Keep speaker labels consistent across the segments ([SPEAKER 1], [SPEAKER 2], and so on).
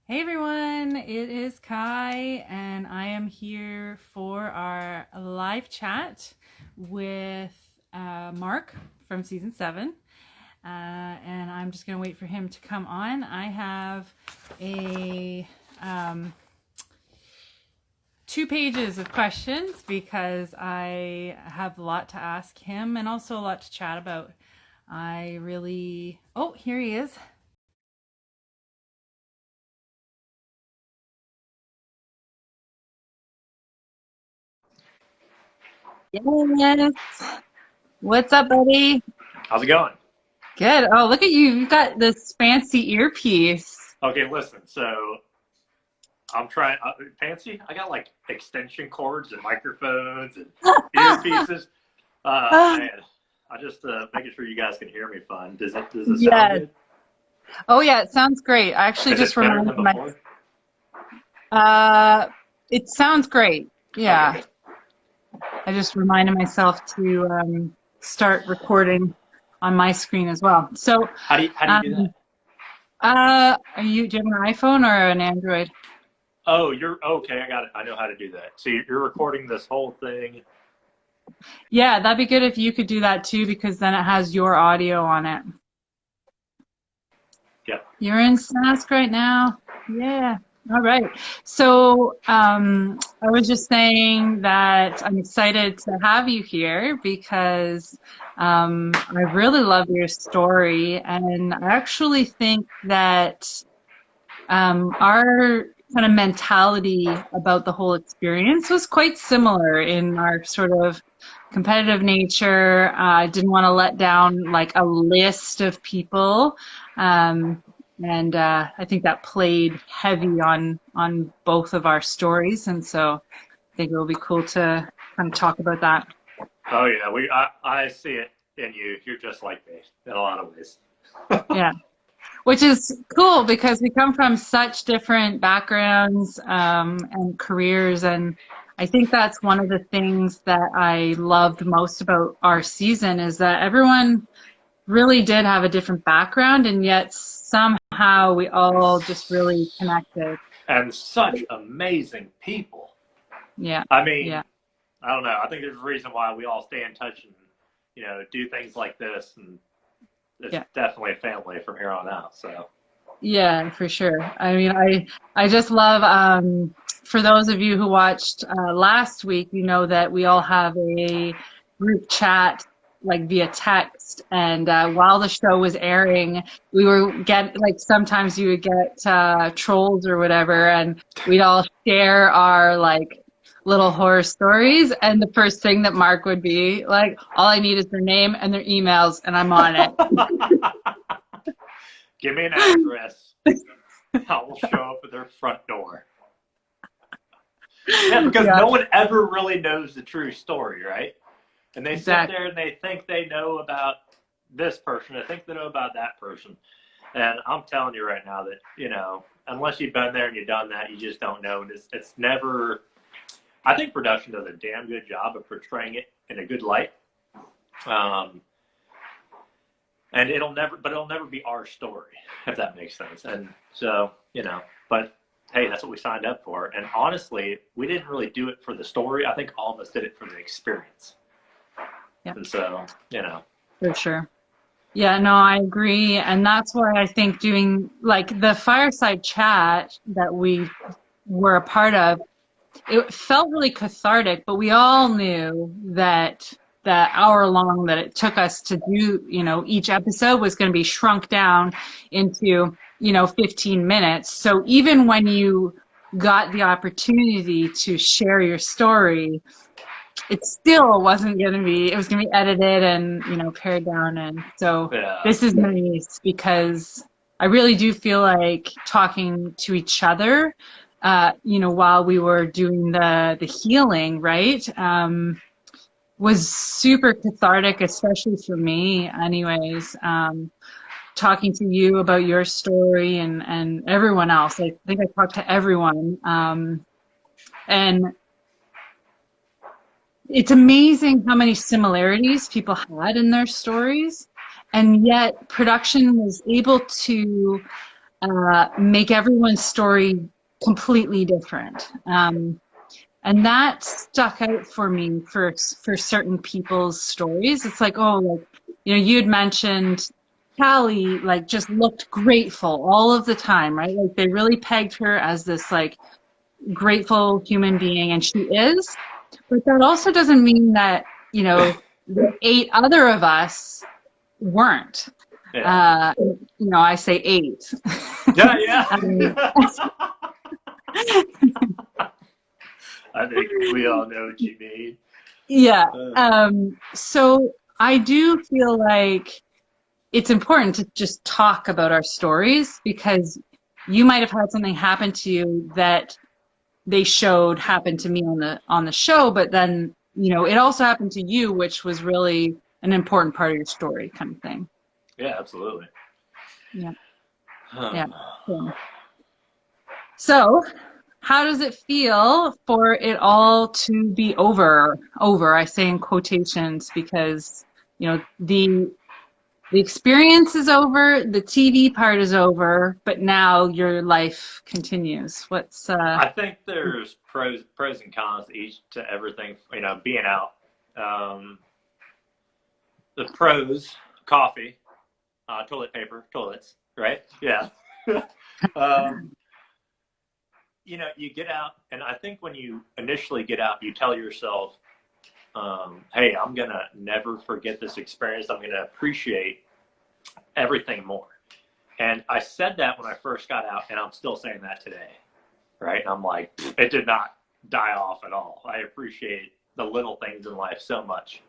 [SPEAKER 1] Hey everyone, it is Kai, and I am here for our live chat with Mark from season 7. And I'm just going to wait for him to come on. I have a 2 pages of questions because I have a lot to ask him and also a lot to chat about. Oh, here he is. Yes. What's up, buddy?
[SPEAKER 2] How's it going?
[SPEAKER 1] Good. Oh, look at you. You've got this fancy earpiece.
[SPEAKER 2] Okay, listen. So I'm trying fancy. I got like extension cords and microphones and earpieces. Man, I just making sure you guys can hear me fine. Does it sound
[SPEAKER 1] Yes.
[SPEAKER 2] good?
[SPEAKER 1] Oh, yeah, it sounds great. I actually
[SPEAKER 2] Is
[SPEAKER 1] just
[SPEAKER 2] it better
[SPEAKER 1] reminded
[SPEAKER 2] than
[SPEAKER 1] my
[SPEAKER 2] before?
[SPEAKER 1] uh it sounds great.
[SPEAKER 2] Okay,
[SPEAKER 1] Yeah.
[SPEAKER 2] good.
[SPEAKER 1] I just reminded myself to start recording on my screen as well. So,
[SPEAKER 2] How do you do
[SPEAKER 1] um
[SPEAKER 2] that?
[SPEAKER 1] do you have an iPhone or an Android?
[SPEAKER 2] Oh, you're okay. I got it. I know how to do that. So you're recording this whole thing.
[SPEAKER 1] Yeah, that'd be good if you could do that too, because then it has your audio on it.
[SPEAKER 2] Yep.
[SPEAKER 1] You're in Sask right now. Yeah. All right. So I was just saying that I'm excited to have you here because I really love your story. And I actually think that our kind of mentality about the whole experience was quite similar in our sort of competitive nature. I didn't want to let down like a list of people. And I think that played heavy on both of our stories. And so I think it will be cool to kind of talk about that.
[SPEAKER 2] Oh yeah. I see it in you. You're just like me in a lot of ways.
[SPEAKER 1] Yeah. Which is cool because we come from such different backgrounds and careers. And I think that's one of the things that I loved most about our season is that everyone really did have a different background, and yet somehow we all just really connected.
[SPEAKER 2] And such amazing people.
[SPEAKER 1] Yeah,
[SPEAKER 2] I
[SPEAKER 1] yeah,
[SPEAKER 2] mean, I don't know. I think there's a reason why we all stay in touch and do things like this, and it's
[SPEAKER 1] yeah.
[SPEAKER 2] definitely a family from here on out. So
[SPEAKER 1] Yeah, for sure. I mean, I just love for those of you who watched last week, you know that we all have a group chat like via text, and while the show was airing, we were get like sometimes you would get trolls or whatever, and we'd all share our like little horror stories, and the first thing that Mark would be like, all I need is their name and their emails, and I'm on it.
[SPEAKER 2] give me an address. I will show up at their front door. Yeah, because
[SPEAKER 1] Yeah,
[SPEAKER 2] no one ever really knows the true story, right? And they sit
[SPEAKER 1] exactly.
[SPEAKER 2] there and they think they know about this person, they think they know about that person. And I'm telling you right now that, unless you've been there and you've done that, you just don't know. And it's never, I think production does a damn good job of portraying it in a good light. Um, and it'll never be our story, if that makes sense. And so, but hey, that's what we signed up for. And honestly, we didn't really do it for the story. I think all of us did it for the experience.
[SPEAKER 1] Yeah,
[SPEAKER 2] And so,
[SPEAKER 1] for sure. Yeah, no, I agree. And that's why I think doing like the fireside chat that we were a part of, it felt really cathartic, but we all knew that that hour long that it took us to do, each episode was going to be shrunk down into, 15 minutes. So even when you got the opportunity to share your story, it still wasn't going to be, it was going to be edited and, pared down. And so
[SPEAKER 2] yeah.
[SPEAKER 1] this is nice because I really do feel like talking to each other, while we were doing the healing, right? Was super cathartic, especially for me anyways. Talking to you about your story and everyone else. I think I talked to everyone. And it's amazing how many similarities people had in their stories, and yet production was able to make everyone's story completely different. And that stuck out for me for certain people's stories. It's like, oh, like, you had mentioned Callie, like, just looked grateful all of the time, right? Like, they really pegged her as this, like, grateful human being, and she is. But that also doesn't mean that, the 8 other of us weren't.
[SPEAKER 2] Yeah.
[SPEAKER 1] I say 8.
[SPEAKER 2] Yeah, yeah.
[SPEAKER 1] Um,
[SPEAKER 2] I think we all know what you mean.
[SPEAKER 1] yeah.
[SPEAKER 2] Uh,
[SPEAKER 1] So I do feel like it's important to just talk about our stories, because you might have had something happen to you that they showed happened to me on the show, but then, it also happened to you, which was really an important part of your story, kind of thing.
[SPEAKER 2] yeah, absolutely.
[SPEAKER 1] Yeah. Yeah. So, how does it feel for it all to be over? Over, I say in quotations, because, the experience is over, the TV part is over, but now your life continues. What's
[SPEAKER 2] I think there's pros and cons each to everything. Being out. The pros: coffee, toilet paper, toilets, right? Yeah. um, you get out, and I think when you initially get out, you tell yourself, hey, I'm going to never forget this experience. I'm going to appreciate everything more. And I said that when I first got out, and I'm still saying that today, right? And I'm like, it did not die off at all. I appreciate the little things in life so much.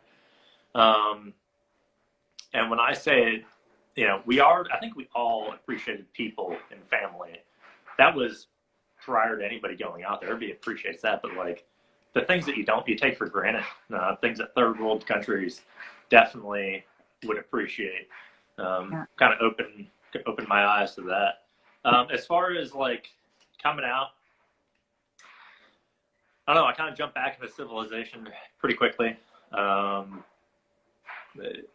[SPEAKER 2] And when I say, I think we all appreciated people and family. That was prior to anybody going out there. Everybody appreciates that, but like the things that you take for granted, things that third world countries definitely would appreciate. Kind of open my eyes to that. As far as like coming out, I don't know. I kind of jumped back into civilization pretty quickly.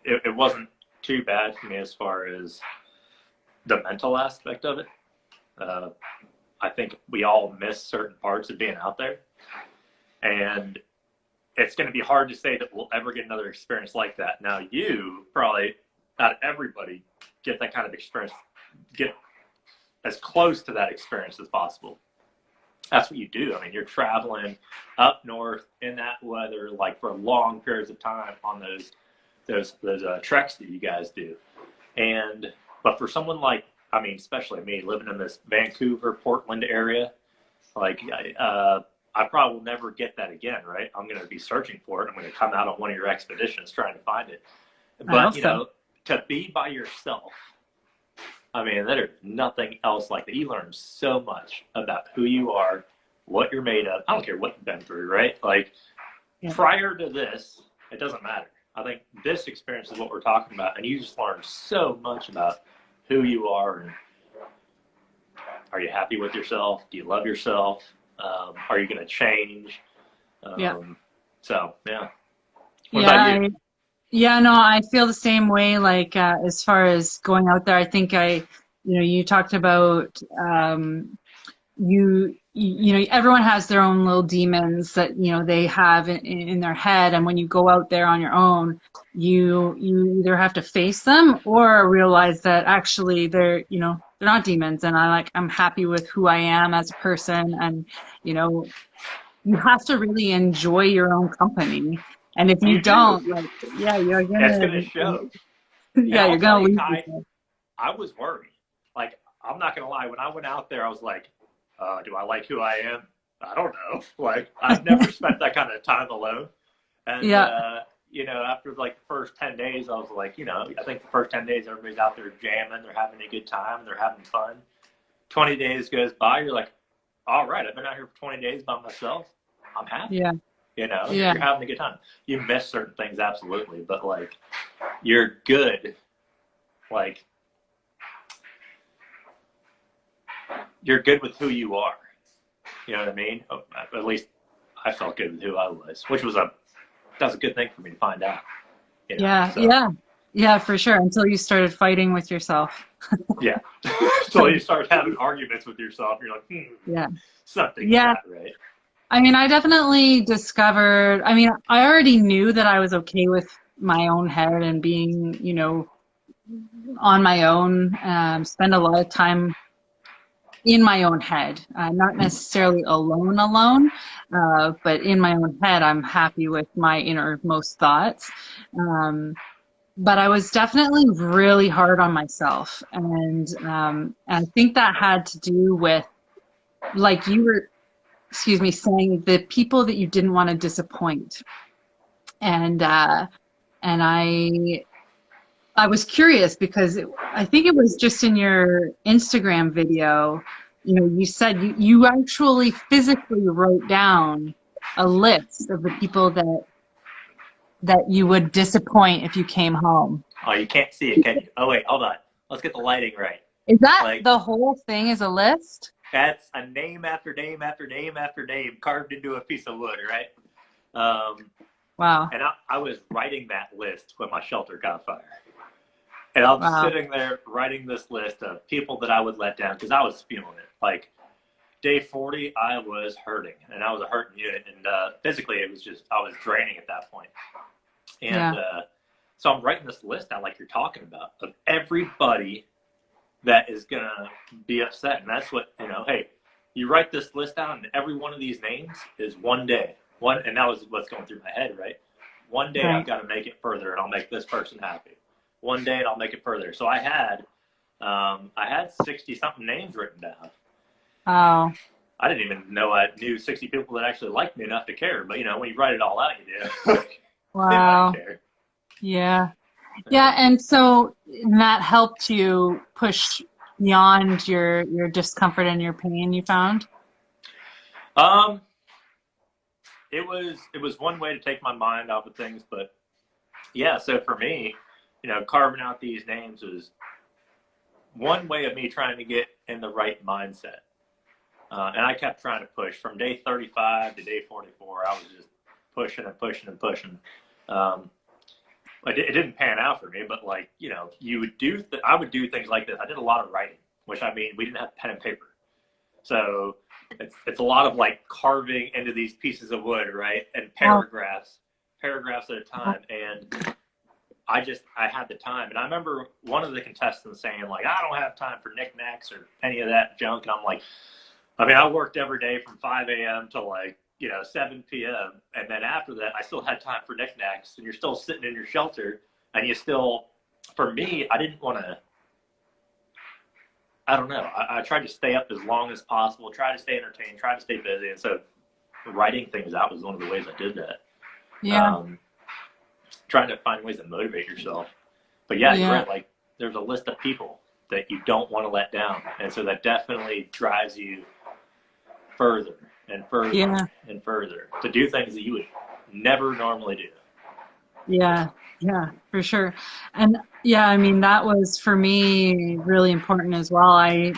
[SPEAKER 2] It wasn't too bad for me as far as the mental aspect of it. I think we all miss certain parts of being out there, and it's going to be hard to say that we'll ever get another experience like that. Now, you probably, out of everybody, get that kind of experience, get as close to that experience as possible. That's what you do. I mean, you're traveling up north in that weather, like for long periods of time on those treks that you guys do. But for someone like, especially me, living in this Vancouver, Portland area, like I probably will never get that again, right? I'm going to be searching for it. I'm going to come out on one of your expeditions trying to find it. But, to be by yourself, there's nothing else like that. You learn so much about who you are, what you're made of. I don't care what you've been through, right? Like, prior to this, it doesn't matter. I think this experience is what we're talking about, and you just learn so much about who you are, and are you happy with yourself? Do you love yourself? Are you going to change? So, yeah. What about you?
[SPEAKER 1] No, I feel the same way. Like, as far as going out there, I think you talked about, everyone has their own little demons that, they have in their head. And when you go out there on your own, you either have to face them or realize that actually they're not demons. And I'm happy with who I am as a person. And, you have to really enjoy your own company. And if you don't, like, you're
[SPEAKER 2] It's going
[SPEAKER 1] gonna,
[SPEAKER 2] to show.
[SPEAKER 1] you're gonna
[SPEAKER 2] You,
[SPEAKER 1] leave.
[SPEAKER 2] Ty, I was worried. Like, I'm not going to lie. When I went out there, I was like, do I like who I am? I don't know. Like, I've never spent that kind of time alone. And, after like the first 10 days, I was like, I think the first 10 days, everybody's out there jamming. They're having a good time. They're having fun. 20 days goes by. You're like, all right, I've been out here for 20 days by myself. I'm happy.
[SPEAKER 1] Yeah.
[SPEAKER 2] You're having a good time. You miss certain things, absolutely, but like, you're good. Like, you're good with who you are. You know what I mean? At least I felt good with who I was, which was that's a good thing for me to find out.
[SPEAKER 1] Yeah, for sure. Until you started fighting with yourself.
[SPEAKER 2] Yeah, So you start having arguments with yourself. You're like,
[SPEAKER 1] Yeah.
[SPEAKER 2] something's
[SPEAKER 1] Yeah.
[SPEAKER 2] not right.
[SPEAKER 1] I mean, I definitely discovered, I mean, I already knew that I was okay with my own head and being, on my own, spend a lot of time in my own head, not necessarily alone, but in my own head, I'm happy with my innermost thoughts. Um, but I was definitely really hard on myself. And I think that had to do with, like you were, excuse me, saying the people that you didn't want to disappoint. And I was curious because I think it was just in your Instagram video, you said you actually physically wrote down a list of the people that you would disappoint if you came home.
[SPEAKER 2] Oh, you can't see it, can you? Oh, wait, hold on. Let's get the lighting right.
[SPEAKER 1] Is that
[SPEAKER 2] Like,
[SPEAKER 1] the whole thing is a list?
[SPEAKER 2] that's a name after name after name after name carved into a piece of wood, right? Um,
[SPEAKER 1] Wow.
[SPEAKER 2] and I was writing that list when my shelter caught fire. And I'm
[SPEAKER 1] Wow.
[SPEAKER 2] sitting there writing this list of people that I would let down because I was feeling it. Like, day 40, I was hurting, and I was a hurting unit. And physically, it was just, I was draining at that point. And
[SPEAKER 1] Yeah.
[SPEAKER 2] so I'm writing this list down, like you're talking about, of everybody that is going to be upset. And that's what, hey, you write this list down, and every one of these names is one day. And that was what's going through my head, right? One day
[SPEAKER 1] Right.
[SPEAKER 2] I've got to make it further, and I'll make this person happy. One day, and I'll make it further. So I had 60-something names written down.
[SPEAKER 1] Oh.
[SPEAKER 2] I didn't even know I knew 60 people that actually liked me enough to care. But, when you write it all out, you do.
[SPEAKER 1] Wow.
[SPEAKER 2] They might care.
[SPEAKER 1] Yeah. Yeah, and so that helped you push beyond your discomfort and your pain you found?
[SPEAKER 2] Um, it was one way to take my mind off of things, but yeah. So for me, carving out these names was one way of me trying to get in the right mindset. And I kept trying to push from day 35 to day 44. I was just pushing and pushing and pushing. It didn't pan out for me, but you would do. I would do things like this. I did a lot of writing, which we didn't have pen and paper, so it's a lot of carving into these pieces of wood, right? And paragraphs at a time. And I had the time. And I remember one of the contestants saying I don't have time for knickknacks or any of that junk. And I'm like, I worked every day from 5 a.m. to 7 p.m. And then after that, I still had time for knickknacks. And you're still sitting in your shelter, and for me, I didn't want to. I don't know. I tried to stay up as long as possible, try to stay entertained, try to stay busy. And so writing things out was one of the ways I did that.
[SPEAKER 1] Yeah.
[SPEAKER 2] Trying to find ways to motivate yourself. But yeah, you're
[SPEAKER 1] Yeah.
[SPEAKER 2] right. There's a list of people that you don't want to let down. And so that definitely drives you further and further
[SPEAKER 1] Yeah.
[SPEAKER 2] and further to do things that you would never normally do.
[SPEAKER 1] Yeah. Yeah, for sure. And yeah, I mean, that was for me really important as well. You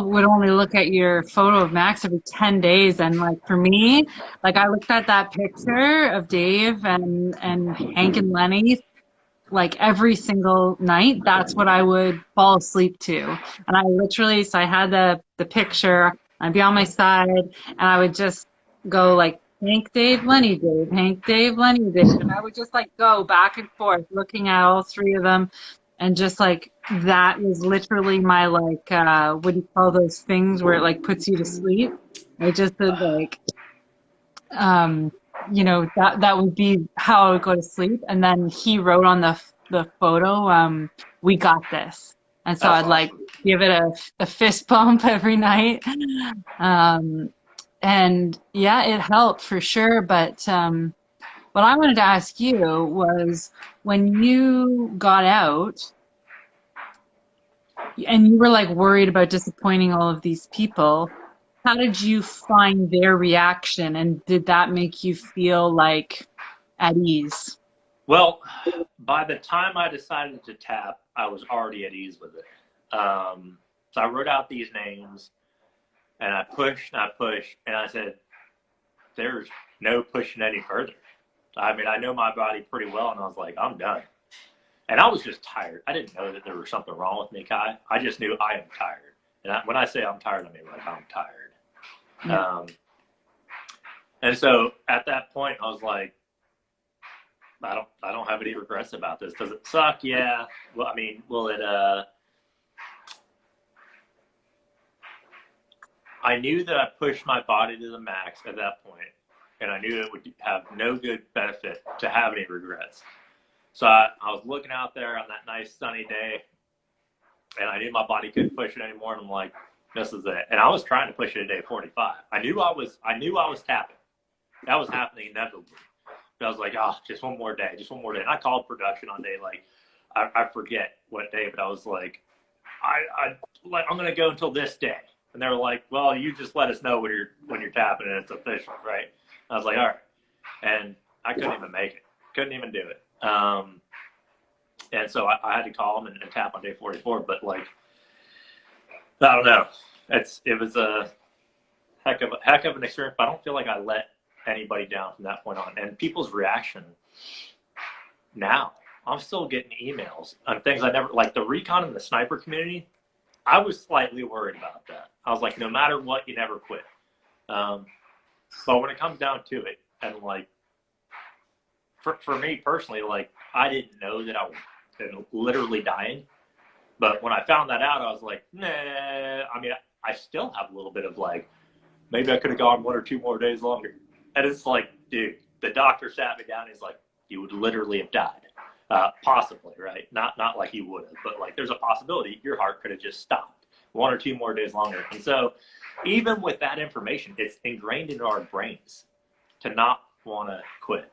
[SPEAKER 1] would only look at your photo of Max every 10 days. And for me, I looked at that picture of Dave and Hank and Lenny, every single night. That's what I would fall asleep to. And so I had the picture, I'd be on my side, and I would just go Hank, Dave, Lenny, Dave, Hank, Dave, Lenny, Dave. And I would just go back and forth looking at all three of them. And just that was literally my what do you call those things where it puts you to sleep? I just did that would be how I would go to sleep. And then he wrote on the photo, "We got this." And so
[SPEAKER 2] That's
[SPEAKER 1] I'd
[SPEAKER 2] awesome.
[SPEAKER 1] give it a fist bump every night. And yeah, it helped for sure. But what I wanted to ask you was when you got out and you were worried about disappointing all of these people, how did you find their reaction, and did that make you feel at ease?
[SPEAKER 2] Well, by the time I decided to tap, I was already at ease with it. So I wrote out these names, and I pushed and I pushed, and I said, there's no pushing any further. I know my body pretty well, and I was like, I'm done. And I was just tired. I didn't know that there was something wrong with me, Kai. I just knew I am tired. And when I say I'm tired, I mean like I'm tired.
[SPEAKER 1] Yeah.
[SPEAKER 2] And so at that point, I was like, I don't have any regrets about this. Does it suck? Yeah. Well, I mean, will it? I knew that I pushed my body to the max at that point, and I knew it would have no good benefit to have any regrets. So I was looking out there on that nice sunny day, and I knew my body couldn't push it anymore. And I'm like, this is it. And I was trying to push it at day 45. I knew I was tapping. That was happening inevitably. But I was like, oh, just one more day, just one more day. And I called production on day, like, I forget what day, but I was like, I'm going to go until this day. And they were like, well, you just let us know when you're tapping and it's official, right? I was like, all right. And I couldn't even make it. Couldn't even do it. And so I had to call them and tap on day 44. But like, I don't know. It was a heck of an experience. But I don't feel like I let anybody down from that point on. And people's reaction now, I'm still getting emails on things I never, like the recon and the sniper community. I was slightly worried about that. I was like, no matter what, you never quit. But when it comes down to it, and like, for me personally, like, I didn't know that I was literally dying. But when I found that out, I was like, nah. I mean, I still have a little bit of like, maybe I could have gone 1 or 2 more days longer. And it's like, dude, the doctor sat me down. He's like, you would literally have died. Possibly, right? Not like you would have, but like there's a possibility your heart could have just stopped 1 or 2 more days longer. And so even with that information, it's ingrained into our brains to not want to quit.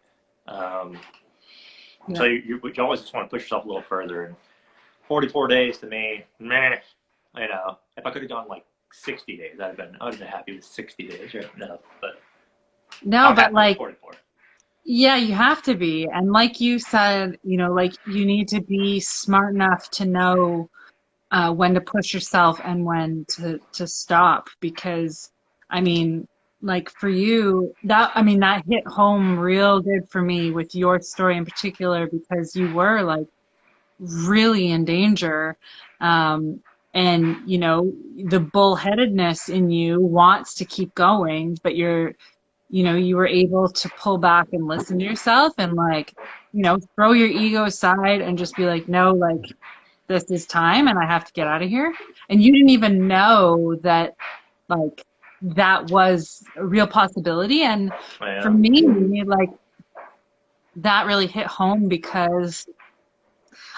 [SPEAKER 2] So you always just want to push yourself a little further. And 44 days to me, meh, you know, if I could have gone like 60 days, I would have been happy with 60 days, right?
[SPEAKER 1] No, but like,
[SPEAKER 2] 44.
[SPEAKER 1] yeah, you have to be. And like you said, you know, like you need to be smart enough to know when to push yourself and when to stop. Because, I mean, like for you, that hit home real good for me with your story in particular, because you were like really in danger. And, you know, the bullheadedness in you wants to keep going, but you were able to pull back and listen to yourself and like, you know, throw your ego aside and just be like, no, like this is time and I have to get out of here. And you didn't even know that like that was a real possibility. And for me, like that really hit home because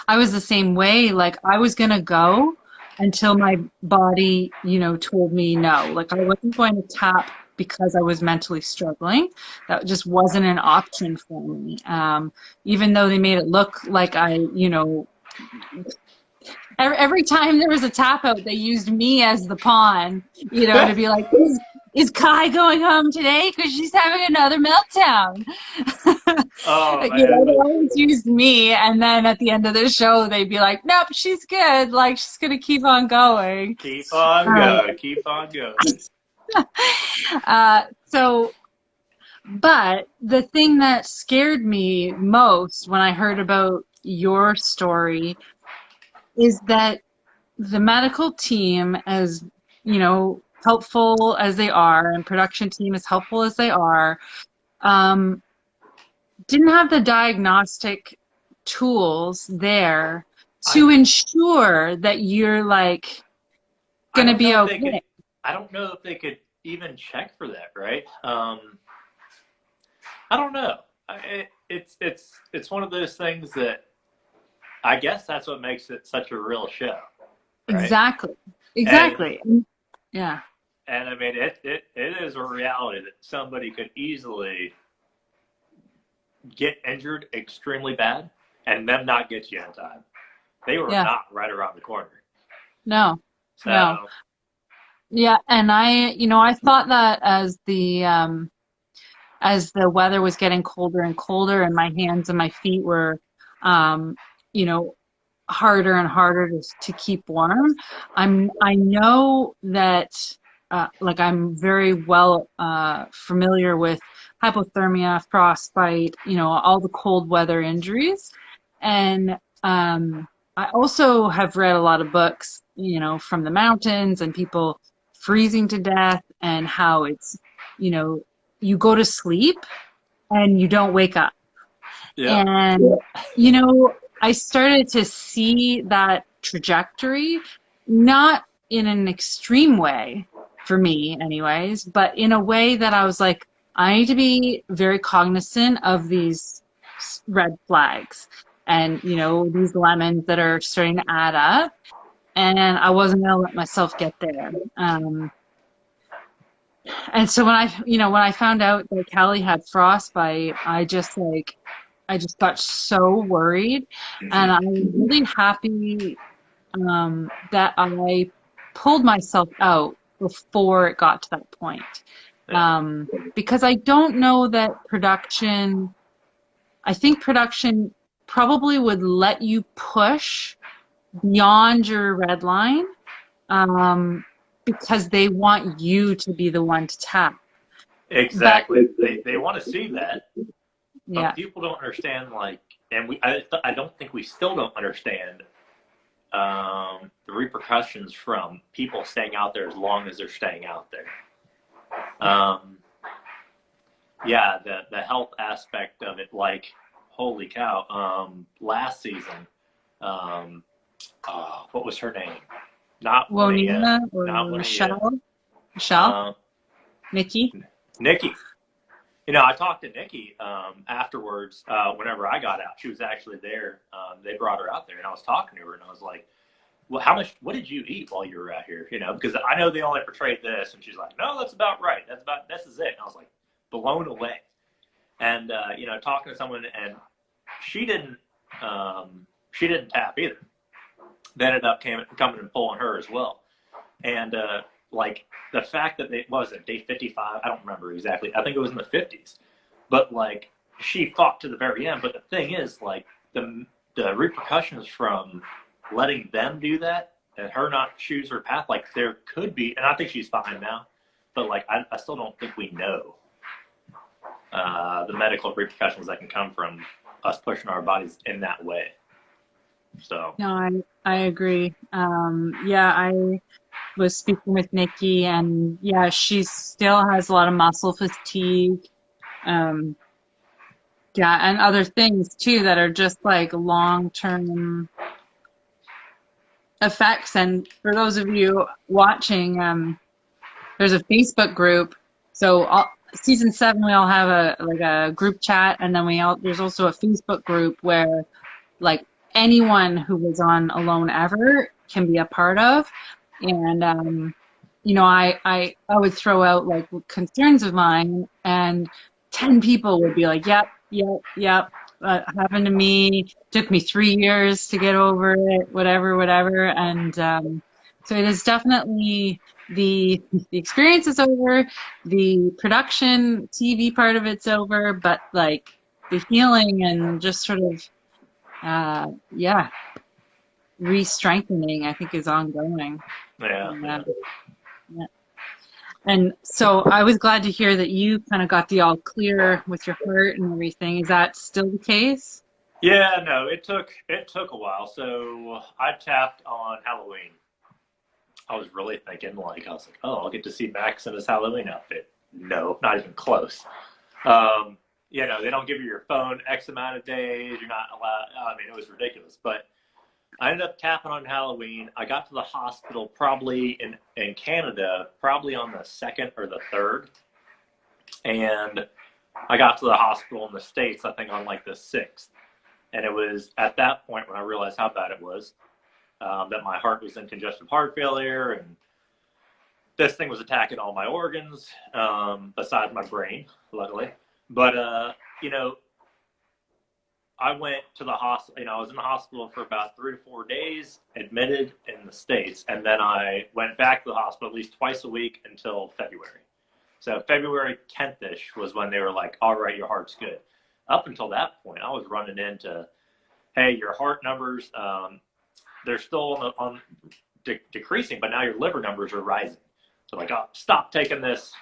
[SPEAKER 1] I was the same way. Like I was going to go until my body, you know, told me no. Like I wasn't going to tap because I was mentally struggling. That just wasn't an option for me. Even though they made it look like you know, every time there was a tap out, they used me as the pawn, you know, to be like, is Kai going home today? Because she's having another meltdown.
[SPEAKER 2] Oh,
[SPEAKER 1] you know, they always used me. And then at the end of the show, they'd be like, nope, she's good. Like, she's going to keep on going.
[SPEAKER 2] Keep on going. Keep on going.
[SPEAKER 1] But the thing that scared me most when I heard about your story is that the medical team, as you know, helpful as they are, and production team as helpful as they are, didn't have the diagnostic tools there to ensure that you're like going to be okay.
[SPEAKER 2] I don't know if they could even check for that, right? I don't know. It's one of those things that I guess that's what makes it such a real show. Right?
[SPEAKER 1] Exactly. Yeah.
[SPEAKER 2] And I mean, it is a reality that somebody could easily get injured extremely bad and them not get you in time. They were not right around the corner.
[SPEAKER 1] No.
[SPEAKER 2] So,
[SPEAKER 1] no. Yeah, and I thought that as the weather was getting colder and colder, and my hands and my feet were, harder and harder to keep warm. I know that, like I'm very well familiar with hypothermia, frostbite, all the cold weather injuries, and I also have read a lot of books, from the mountains and people freezing to death and how it's, you know, you go to sleep and you don't wake up.
[SPEAKER 2] Yeah,
[SPEAKER 1] And, I started to see that trajectory, not in an extreme way for me, anyways, but in a way that I was like, I need to be very cognizant of these red flags and, these lemons that are starting to add up. And I wasn't going to let myself get there. And so when I found out that Callie had frostbite, I just got so worried, and I was really happy that I pulled myself out before it got to that point.
[SPEAKER 2] yeah,
[SPEAKER 1] Because I don't know that I think production probably would let you push beyond your red line, um, because they want you to be the one to tap. But
[SPEAKER 2] exactly. They want to see that, but
[SPEAKER 1] yeah,
[SPEAKER 2] people don't understand. Like, and I don't think we still don't understand the repercussions from people staying out there as long as they're staying out there. Um, yeah, the health aspect of it, like, holy cow. Last season, um, what was her name? Not Linnea,
[SPEAKER 1] Wonina or
[SPEAKER 2] not Linnea.
[SPEAKER 1] Michelle,
[SPEAKER 2] Uh,
[SPEAKER 1] Nikki.
[SPEAKER 2] Nikki. I talked to Nikki afterwards. Whenever I got out, she was actually there. They brought her out there, and I was talking to her, and I was like, "Well, what did you eat while you were out here?" Because I know they only portrayed this, and she's like, "No, that's about right. This is it." And I was like, blown away. And talking to someone, and she didn't, she didn't tap either. They ended up coming and pulling her as well. And like the fact that what was it, day 55? I don't remember exactly. I think it was in the 50s. But like she fought to the very end. But the thing is, like the repercussions from letting them do that and her not choose her path, like there could be, and I think she's fine now. But like I still don't think we know the medical repercussions that can come from us pushing our bodies in that way. So
[SPEAKER 1] No, I agree. Yeah, I was speaking with Nikki, and yeah, she still has a lot of muscle fatigue. Um, yeah, and other things too that are just like long-term effects. And for those of you watching, there's a Facebook group. So season 7, we all have a group chat, and then there's also a Facebook group where like anyone who was on Alone Ever can be a part of. And I would throw out like concerns of mine, and 10 people would be like, "Yep, yep, yep." Happened to me. Took me 3 years to get over it. Whatever, whatever. And so it is definitely the experience is over. The production TV part of it's over, but like the healing and just sort of yeah, re-strengthening, I think, is ongoing.
[SPEAKER 2] yeah,
[SPEAKER 1] And,
[SPEAKER 2] yeah.
[SPEAKER 1] yeah. And so I was glad to hear that you kind of got the all clear with your heart and everything. Is that still the case?
[SPEAKER 2] Yeah, no, it took a while. So I tapped on Halloween. I was really thinking, like, I was like, oh, I'll get to see Max in his Halloween outfit. No, not even close. Um, they don't give you your phone X amount of days. You're not allowed. I mean, it was ridiculous. But I ended up tapping on Halloween. I got to the hospital probably in Canada, probably on the 2nd or the 3rd. And I got to the hospital in the States, I think, on like the 6th. And it was at that point when I realized how bad it was, that my heart was in congestive heart failure, and this thing was attacking all my organs, besides my brain, luckily. But, I went to the hospital. I was in the hospital for about 3 to 4 days, admitted in the States, and then I went back to the hospital at least twice a week until February. So February 10th-ish was when they were like, all right, your heart's good. Up until that point, I was running into, hey, your heart numbers, they're still decreasing, but now your liver numbers are rising. So like, oh, stop taking this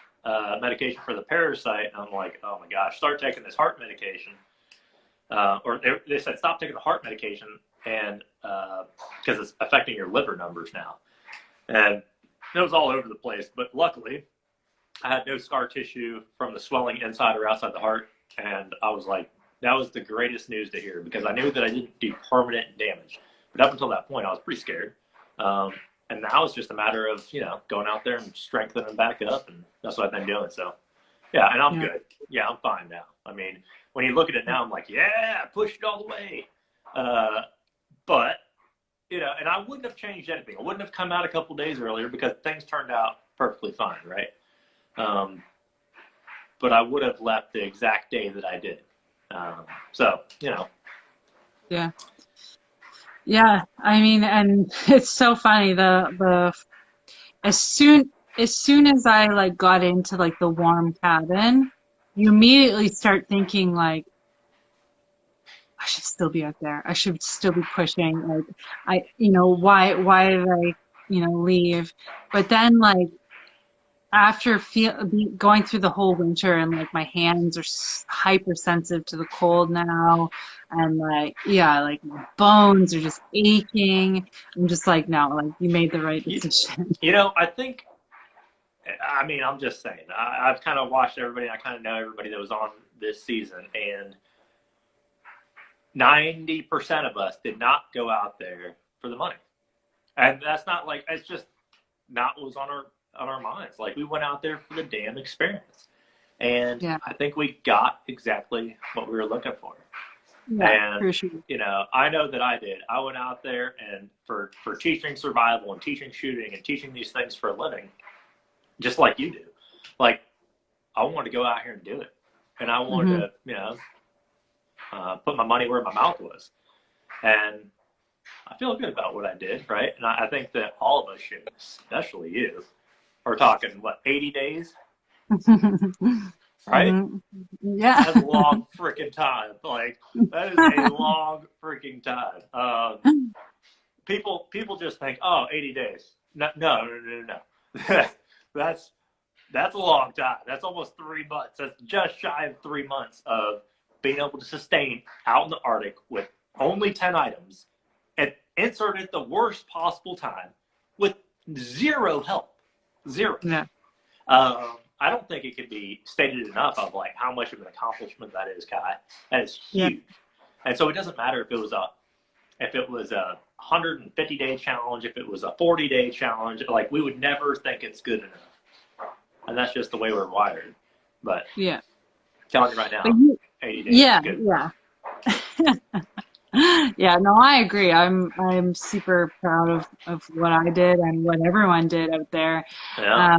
[SPEAKER 2] medication for the parasite. And I'm like, oh my gosh, start taking this heart medication. Or they said, stop taking the heart medication and because it's affecting your liver numbers now. And it was all over the place, but luckily I had no scar tissue from the swelling inside or outside the heart. And I was like, that was the greatest news to hear, because I knew that I didn't do permanent damage. But up until that point, I was pretty scared. And now it's just a matter of, going out there and strengthening back up. And that's what I've been doing. So, yeah, and I'm good. Yeah, I'm fine now. I mean, when you look at it now, I'm like, yeah, I pushed it all the way. But, and I wouldn't have changed anything. I wouldn't have come out a couple days earlier because things turned out perfectly fine, right? But I would have left the exact day that I did. So.
[SPEAKER 1] Yeah. Yeah. I mean, and it's so funny. As soon as I like got into like the warm cabin, you immediately start thinking like, I should still be out there. I should still be pushing. Like, why did I, leave? But then like, after going through the whole winter, and like my hands are hypersensitive to the cold now, and like like my bones are just aching. I'm just like, no, like you made the right decision.
[SPEAKER 2] I mean, I'm just saying, I've kind of watched everybody. I kind of know everybody that was on this season, and 90% of us did not go out there for the money, and that's not like, it's just not what was on our minds. Like, we went out there for the damn experience, and I think we got exactly what we were looking for.
[SPEAKER 1] Yeah,
[SPEAKER 2] and
[SPEAKER 1] for sure.
[SPEAKER 2] I know that I did. I went out there and for teaching survival and teaching shooting and teaching these things for a living, just like you do. Like, I wanted to go out here and do it, and I wanted to put my money where my mouth was, and I feel good about what I did, right? And I think that all of us should, especially you. We're talking, what, 80 days? Right?
[SPEAKER 1] Yeah.
[SPEAKER 2] That's a long freaking time. Like, that is a long freaking time. People just think, 80 days. No. That's a long time. That's almost 3 months. That's just shy of 3 months of being able to sustain out in the Arctic with only 10 items and insert at the worst possible time with zero help. Zero.
[SPEAKER 1] Yeah.
[SPEAKER 2] I don't think it could be stated enough of like how much of an accomplishment that is, Kai. That is huge. Yeah. And so it doesn't matter if it was a 150-day challenge, if it was a 40-day challenge. Like, we would never think it's good enough, and that's just the way we're wired. But I'm telling you right now, 80 days is good.
[SPEAKER 1] Yeah, no, I agree. I'm super proud of what I did and what everyone did out there.
[SPEAKER 2] Yeah.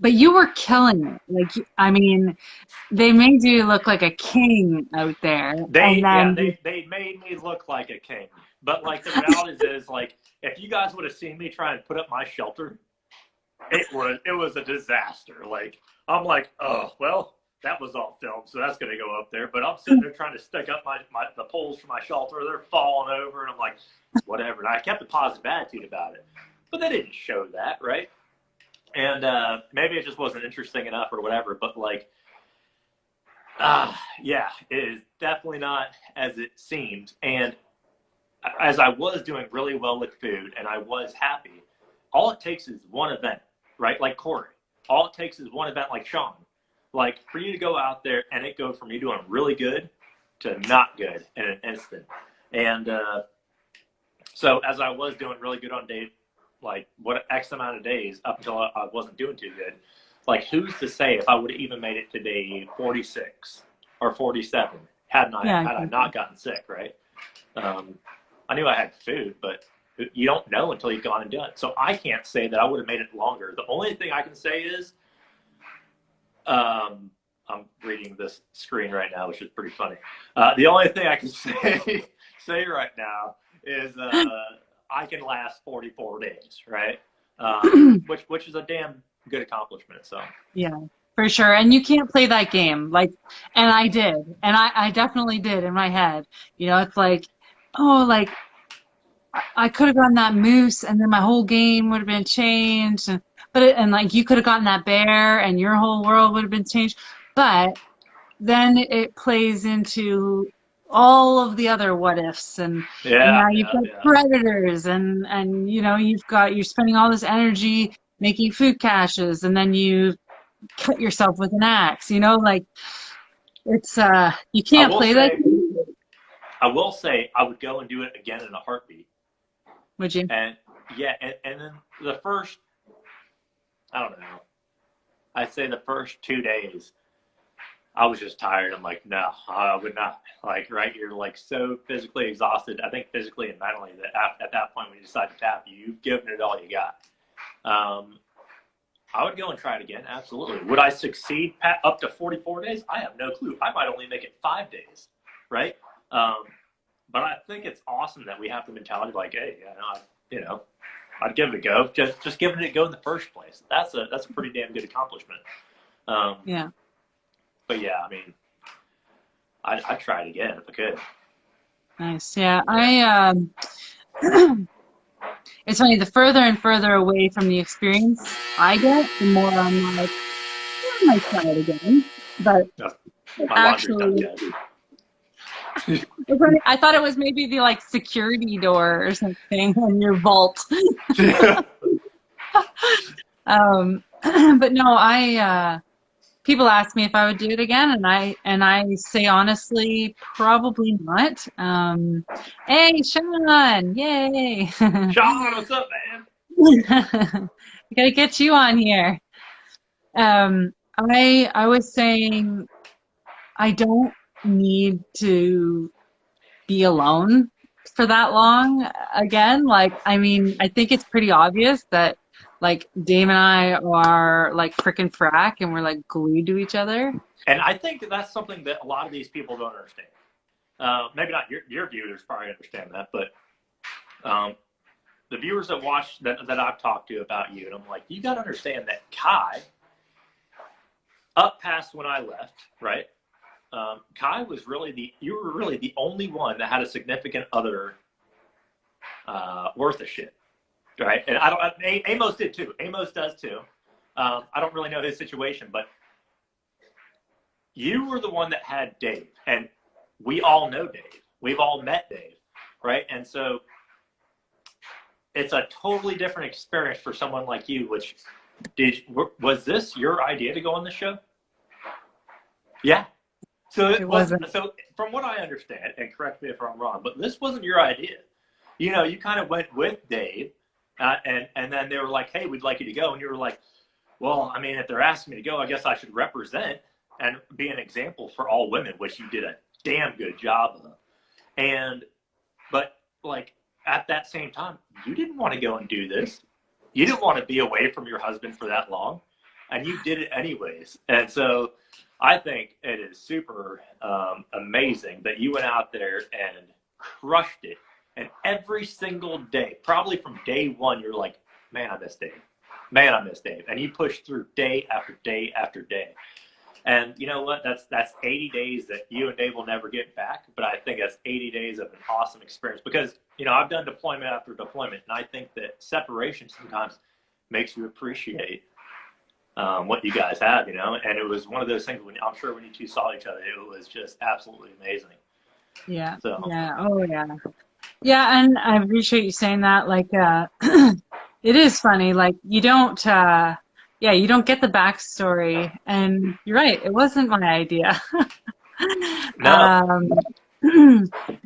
[SPEAKER 1] But you were killing it. Like, I mean, they made you look like a king out there.
[SPEAKER 2] They made me look like a king. But like, the reality is, like, if you guys would have seen me try and put up my shelter, it was a disaster. Like, I'm like, oh well, that was all filmed, so that's going to go up there. But I'm sitting there trying to stick up the poles for my shelter. They're falling over, and I'm like, whatever. And I kept a positive attitude about it. But they didn't show that, right? And maybe it just wasn't interesting enough or whatever. But, like, it is definitely not as it seemed. And as I was doing really well with food and I was happy, all it takes is one event, right? Like Corey. All it takes is one event, like Sean. Like, for you to go out there and it go from you doing really good to not good in an instant. And so as I was doing really good on day, like, what X amount of days up until I wasn't doing too good, like, who's to say if I would have even made it to day 46 or 47 had I not gotten sick, right? I knew I had food, but you don't know until you've gone and done it. So I can't say that I would have made it longer. The only thing I can say is, I'm reading this screen right now, which is pretty funny. The only thing I can say right now is I can last 44 days, right? Which is a damn good accomplishment. So
[SPEAKER 1] yeah, for sure. And you can't play that game, like, and I did, and I definitely did in my head. It's like, like, I could have gotten that moose, and then my whole game would have been changed, and like, you could have gotten that bear, and your whole world would have been changed. But then it plays into all of the other what ifs, and
[SPEAKER 2] Yeah,
[SPEAKER 1] now you've
[SPEAKER 2] yeah,
[SPEAKER 1] got
[SPEAKER 2] yeah.
[SPEAKER 1] predators, and you know, you're spending all this energy making food caches, and then you cut yourself with an axe, you know, like it's you
[SPEAKER 2] I
[SPEAKER 1] can't
[SPEAKER 2] will
[SPEAKER 1] play that
[SPEAKER 2] say,
[SPEAKER 1] game,
[SPEAKER 2] I will say, I would go and do it again in a heartbeat.
[SPEAKER 1] would you?
[SPEAKER 2] And yeah, and then the first, I don't know, I'd say the first 2 days, I was just tired. I'm like, no, I would not. Like, right, you're like so physically exhausted. I think physically and mentally that at that point when you decide to tap, you've given it all you got. Um, I would go and try it again. Absolutely. Would I succeed up to 44 days? I have no clue. I might only make it 5 days, right? Um, but I think it's awesome that we have the mentality like, hey, you know, I'd give it a go. Just giving it a go in the first place. That's a pretty damn good accomplishment. Um,
[SPEAKER 1] Yeah,
[SPEAKER 2] but yeah, I mean, I'd try it again if I could.
[SPEAKER 1] nice. Yeah,
[SPEAKER 2] Yeah.
[SPEAKER 1] I it's funny, the further and further away from the experience I get, the more I'm like, I might try it again. But
[SPEAKER 2] No, my laundry's done,
[SPEAKER 1] actually,
[SPEAKER 2] guys.
[SPEAKER 1] I thought it was maybe the like security door or something in your vault. But no, people ask me if I would do it again, and I say honestly, probably not. Hey, Sean, yay!
[SPEAKER 2] Sean, what's up, man?
[SPEAKER 1] Gotta get you on here. I was saying I don't need to be alone for that long again. Like, I mean, I think it's pretty obvious that like Dave and I are like frickin' frack and we're like glued to each other.
[SPEAKER 2] And I think that's something that a lot of these people don't understand. Maybe not your viewers probably understand that, but um, the viewers that watch that I've talked to about you, and I'm like, you got to understand that Kai, up past when I left, right? Kai was really you were really the only one that had a significant other worth of shit, right? And I don't. Amos did too. Amos does too. I don't really know his situation, but you were the one that had Dave, and we all know Dave. We've all met Dave, right? And so it's a totally different experience for someone like you. Which was this your idea to go on the show? Yeah. So
[SPEAKER 1] It
[SPEAKER 2] it
[SPEAKER 1] wasn't.
[SPEAKER 2] wasn't. So from what I understand, and correct me if I'm wrong, but this wasn't your idea. You know, you kind of went with Dave, and then they were like, "Hey, we'd like you to go," and you were like, "Well, I mean, if they're asking me to go, I guess I should represent and be an example for all women," which you did a damn good job of. And but like at that same time, you didn't want to go and do this. You didn't want to be away from your husband for that long, and you did it anyways. And so I think it is super amazing that you went out there and crushed it. And every single day, probably from day one, you're like, man, I miss Dave. Man, I miss Dave. And you push through day after day after day. And you know what? That's 80 days that you and Dave will never get back. But I think that's 80 days of an awesome experience because, you know, I've done deployment after deployment. And I think that separation sometimes makes you appreciate what you guys have, you know. And it was one of those things when I'm sure when you two saw each other, it was just absolutely amazing.
[SPEAKER 1] Yeah.
[SPEAKER 2] So,
[SPEAKER 1] Yeah. Oh, yeah. Yeah, and I appreciate you saying that. Like, it is funny. Like, yeah, you don't get the backstory. And you're right, it wasn't my idea.
[SPEAKER 2] no,
[SPEAKER 1] Um,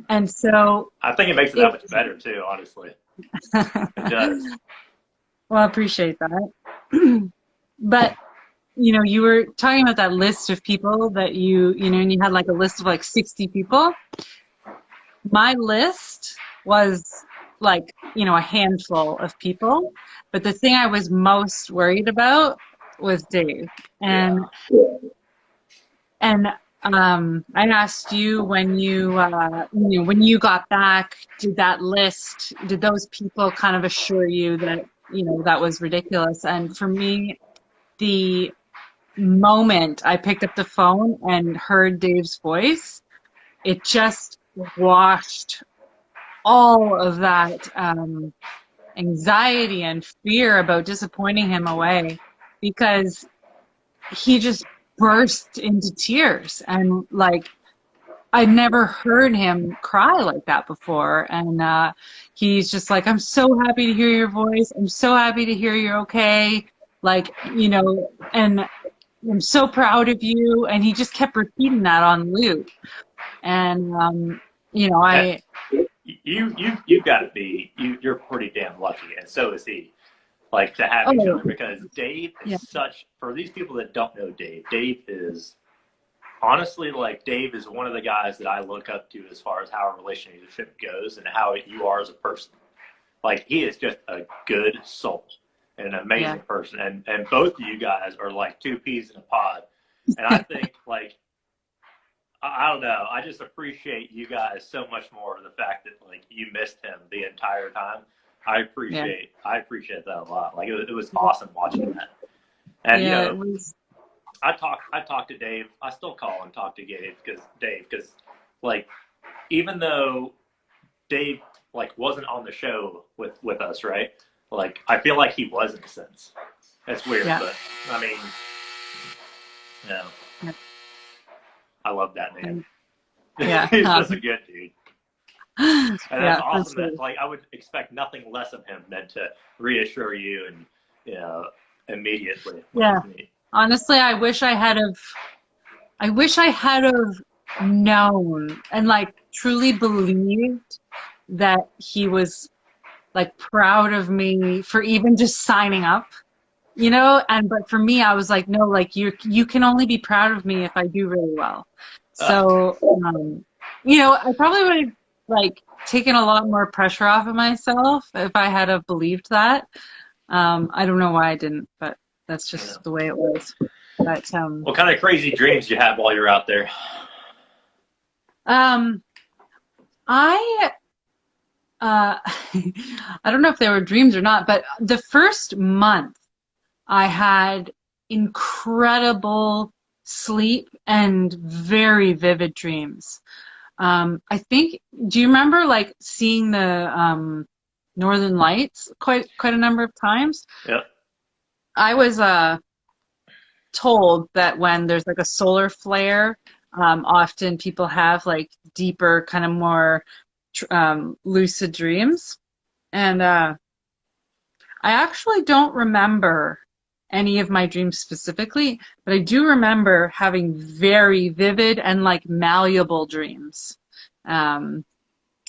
[SPEAKER 1] and so
[SPEAKER 2] I think it makes it that
[SPEAKER 1] it,
[SPEAKER 2] much better too, honestly. It does.
[SPEAKER 1] well, I appreciate that. But, you know, you were talking about that list of people that you know, and you had like a list of like 60 people. My list was like, you know, a handful of people, but the thing I was most worried about was Dave.
[SPEAKER 2] Yeah.
[SPEAKER 1] And I asked you when you know, when you got back, did those people kind of assure you that, you know, that was ridiculous? And for me, the moment I picked up the phone and heard Dave's voice, it just washed all of that anxiety and fear about disappointing him away because he just burst into tears and like I'd never heard him cry like that before. And he's just like, I'm so happy to hear your voice. I'm so happy to hear you're okay. Like, you know, and I'm so proud of you. And he just kept repeating that on loop. And, you know,
[SPEAKER 2] And
[SPEAKER 1] I,
[SPEAKER 2] you've got to be you're pretty damn lucky, and so is he. Like to have each
[SPEAKER 1] oh,
[SPEAKER 2] other because Dave is
[SPEAKER 1] yeah,
[SPEAKER 2] such. For these people that don't know Dave, Dave is honestly like Dave is one of the guys that I look up to as far as how a relationship goes and how you are as a person. Like he is just a good soul and an
[SPEAKER 1] yeah,
[SPEAKER 2] amazing person, and both of you guys are like two peas in a pod. And I think like I don't know. I just appreciate you guys so much more. The fact that like you missed him the entire time.
[SPEAKER 1] yeah,
[SPEAKER 2] I appreciate that a lot. Like it was awesome watching that. And you
[SPEAKER 1] yeah, it
[SPEAKER 2] know,
[SPEAKER 1] was,
[SPEAKER 2] I talked to Dave. I still call and talk to Dave because like even though Dave like wasn't on the show with us, right? Like I feel like he was in a sense. That's weird,
[SPEAKER 1] yeah,
[SPEAKER 2] but I mean, you know,
[SPEAKER 1] yeah,
[SPEAKER 2] I love that man.
[SPEAKER 1] yeah,
[SPEAKER 2] He's just a good dude. And that's
[SPEAKER 1] yeah, for
[SPEAKER 2] awesome
[SPEAKER 1] sure.
[SPEAKER 2] that like I would expect nothing less of him than to reassure you and you know immediately when
[SPEAKER 1] Yeah.
[SPEAKER 2] you meet.
[SPEAKER 1] Honestly, I wish I had have known and like truly believed that he was like proud of me for even just signing up, you know? And but for me, I was like, no, like you can only be proud of me if I do really well.
[SPEAKER 2] Uh,
[SPEAKER 1] So, you know, I probably would have like taken a lot more pressure off of myself if I had have believed that. I don't know why I didn't, but that's
[SPEAKER 2] you know.
[SPEAKER 1] just the way it was. But
[SPEAKER 2] What kind of crazy dreams you have while you're out there?
[SPEAKER 1] um, I I don't know if they were dreams or not, but the first month I had incredible sleep and very vivid dreams. I think, do you remember like seeing the Northern Lights quite a number of times?
[SPEAKER 2] Yep.
[SPEAKER 1] I was told that when there's like a solar flare, often people have like deeper, kind of more lucid dreams. And I actually don't remember any of my dreams specifically, but I do remember having very vivid and like malleable dreams. Um,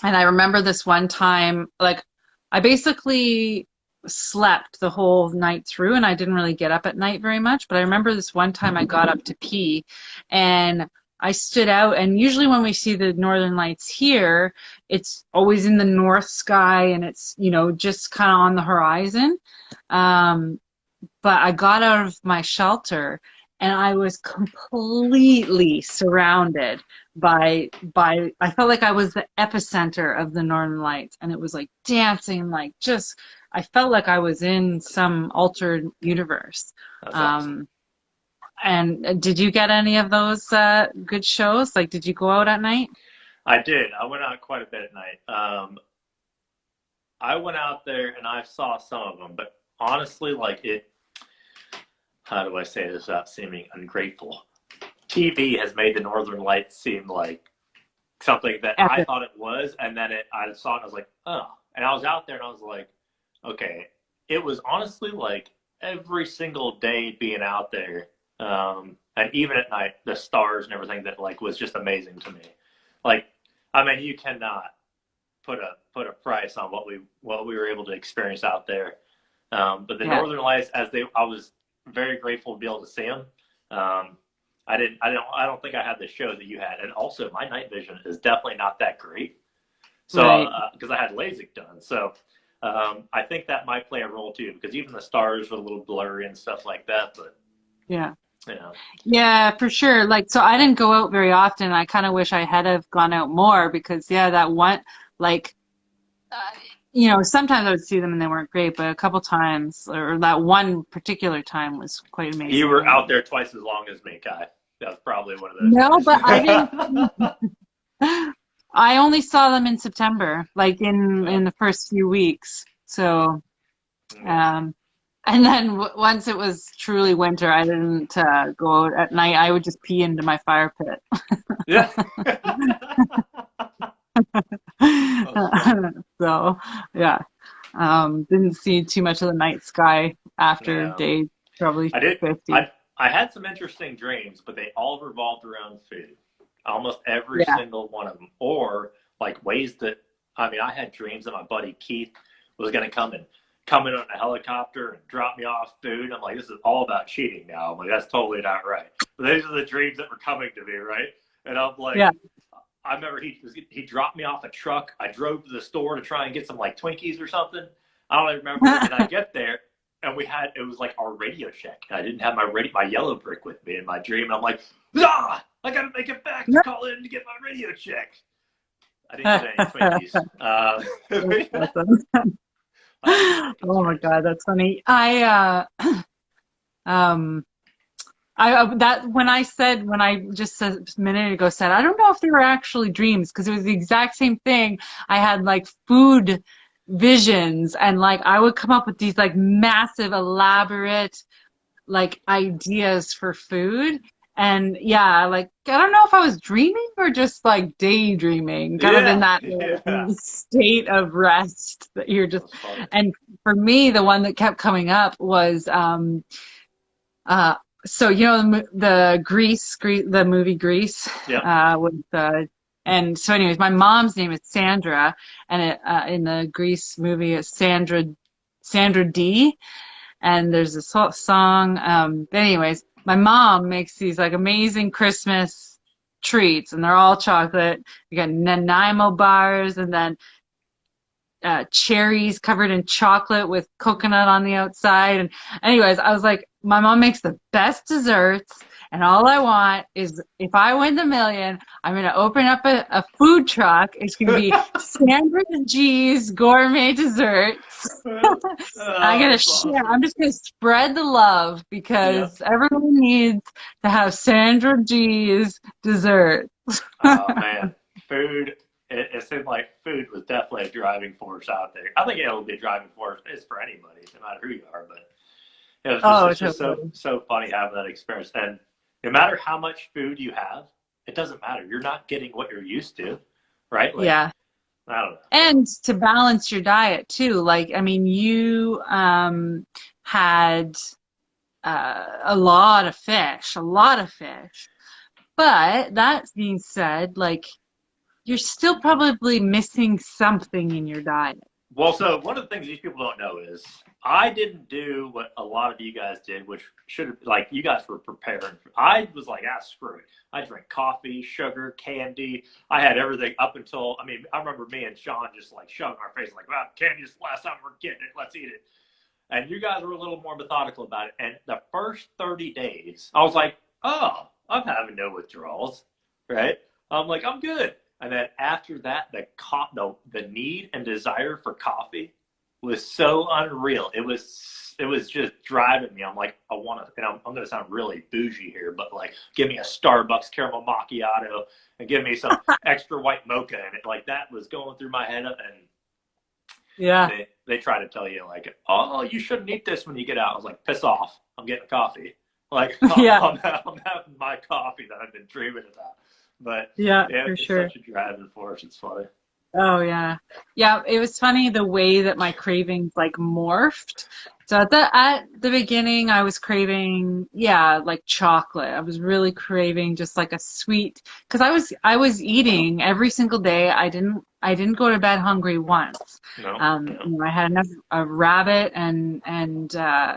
[SPEAKER 1] and I remember this one time, like I basically slept the whole night through and I didn't really get up at night very much. But I remember this one time I got up to pee and I stood out. And usually when we see the northern lights here, it's always in the north sky and it's, you know, just kind of on the horizon. Um, but I got out of my shelter and I was completely surrounded by I felt like I was the epicenter of the northern lights and it was like dancing like just I felt like I was in some altered universe.
[SPEAKER 2] That's awesome.
[SPEAKER 1] Um, and did you get any of those good shows? Like, did you go out at night?
[SPEAKER 2] I did. I went out quite a bit at night. I went out there and I saw some of them, but honestly, like it. How do I say this without seeming ungrateful? TV has made the Northern Lights seem like something that I
[SPEAKER 1] Epic.
[SPEAKER 2] thought it was, and then I saw it and I was like, oh. And I was out there and I was like, okay. It was honestly like every single day being out there, and even at night, the stars and everything that like was just amazing to me. Like, I mean, you cannot put a price on what we were able to experience out there. But the
[SPEAKER 1] Yeah.
[SPEAKER 2] Northern Lights, I was very grateful to be able to see them. Um, I don't think I had the show that you had, and also my night vision is definitely not that great. So
[SPEAKER 1] Right.
[SPEAKER 2] because I had LASIK done, so I think that might play a role too. Because even the stars were a little blurry and stuff like that. But
[SPEAKER 1] Yeah.
[SPEAKER 2] you know,
[SPEAKER 1] Yeah, for sure. Like, so I didn't go out very often. I kind of wish I had have gone out more because, yeah, that one, like, uh, you know, sometimes I would see them and they weren't great, but a couple times, or that one particular time was quite
[SPEAKER 2] you
[SPEAKER 1] amazing.
[SPEAKER 2] were
[SPEAKER 1] And
[SPEAKER 2] out there twice as long as me, Kai. That was probably one of those
[SPEAKER 1] no,
[SPEAKER 2] days.
[SPEAKER 1] but I didn't. I only saw them in September, like in
[SPEAKER 2] Yeah.
[SPEAKER 1] the first few weeks. So,
[SPEAKER 2] Yeah.
[SPEAKER 1] um, And then once it was truly winter, I didn't go out at night. I would just pee into my fire pit.
[SPEAKER 2] Yeah. That's funny.
[SPEAKER 1] So, yeah. Didn't see too much of the night sky after
[SPEAKER 2] Yeah.
[SPEAKER 1] day probably
[SPEAKER 2] I did.
[SPEAKER 1] 50.
[SPEAKER 2] I had some interesting dreams, but they all revolved around food. Almost every
[SPEAKER 1] Yeah.
[SPEAKER 2] single one of them, or like ways that I mean, I had dreams that my buddy Keith was going to come in on a helicopter and drop me off food. I'm like, this is all about cheating now. I'm like, that's totally not right. But these are the dreams that were coming to me, right? And I'm like,
[SPEAKER 1] Yeah.
[SPEAKER 2] I remember he dropped me off a truck. I drove to the store to try and get some like Twinkies or something. I don't even remember. And I get there, and it was like our Radio Shack. I didn't have my yellow brick with me in my dream. And I'm like, I got to make it back to call in to get my Radio Shack. I didn't get any Twinkies.
[SPEAKER 1] Oh my God, that's funny. That when I just a minute ago said, I don't know if they were actually dreams because it was the exact same thing. I had like food visions, and like I would come up with these like massive, elaborate like ideas for food. And yeah, like I don't know if I was dreaming or just like daydreaming, kind of in
[SPEAKER 2] Yeah,
[SPEAKER 1] that
[SPEAKER 2] yeah.
[SPEAKER 1] state of rest that you're just. And for me, the one that kept coming up was uh so you know the the movie Grease,
[SPEAKER 2] Yeah.
[SPEAKER 1] with and so anyways, my mom's name is Sandra, and in the Grease movie it's Sandra D, and there's this whole song. But anyways, my mom makes these like amazing Christmas treats, and they're all chocolate. You got Nanaimo bars, and then cherries covered in chocolate with coconut on the outside. And anyways, I was like, my mom makes the best desserts, and all I want is if I win the million, I'm gonna open up a food truck. It's gonna be Sandra G's gourmet desserts. I'm gonna
[SPEAKER 2] That's
[SPEAKER 1] share.
[SPEAKER 2] awesome.
[SPEAKER 1] I'm just gonna spread the love
[SPEAKER 2] Yeah.
[SPEAKER 1] because everyone needs to have Sandra G's dessert.
[SPEAKER 2] Oh man, food. It seemed like food was definitely a driving force out there. I think it'll be a driving force. It's for anybody, no matter who you are. But
[SPEAKER 1] Oh,
[SPEAKER 2] it's just
[SPEAKER 1] totally.
[SPEAKER 2] so funny having that experience. And no matter how much food you have, it doesn't matter. You're not getting what you're used to, right? Like
[SPEAKER 1] Yeah.
[SPEAKER 2] I don't know.
[SPEAKER 1] And to balance your diet too. Like, I mean, you had a lot of fish. But that being said, like, you're still probably missing something in your diet.
[SPEAKER 2] Well, so one of the things these people don't know is I didn't do what a lot of you guys did, which should have, like, you guys were preparing. I was like, screw it. I drank coffee, sugar, candy. I had everything up until, I mean, I remember me and Sean just like shoving our face, like, well, candy's the last time we're getting it. Let's eat it. And you guys were a little more methodical about it. And the first 30 days, I was like, oh, I'm having no withdrawals, right? I'm like, I'm good. And then after that, the need and desire for coffee was so unreal. It was just driving me. I'm like, I want to, and I'm going to sound really bougie here, but like, give me a Starbucks caramel macchiato and give me some extra white mocha in it. Like that was going through my head, and
[SPEAKER 1] Yeah.
[SPEAKER 2] they try to tell you like, oh, you shouldn't eat this when you get out. I was like, piss off. I'm getting coffee. Like
[SPEAKER 1] Yeah.
[SPEAKER 2] I'm having my coffee that I've been dreaming about. But
[SPEAKER 1] Yeah,
[SPEAKER 2] yeah,
[SPEAKER 1] for
[SPEAKER 2] it's
[SPEAKER 1] sure.
[SPEAKER 2] such a driving force. It's funny.
[SPEAKER 1] Oh yeah. Yeah, it was funny the way that my cravings like morphed. So at the beginning I was craving, yeah, like chocolate. I was really craving just like a sweet, because I was eating every single day. I didn't go to bed hungry once.
[SPEAKER 2] No, yeah.
[SPEAKER 1] I had enough a rabbit and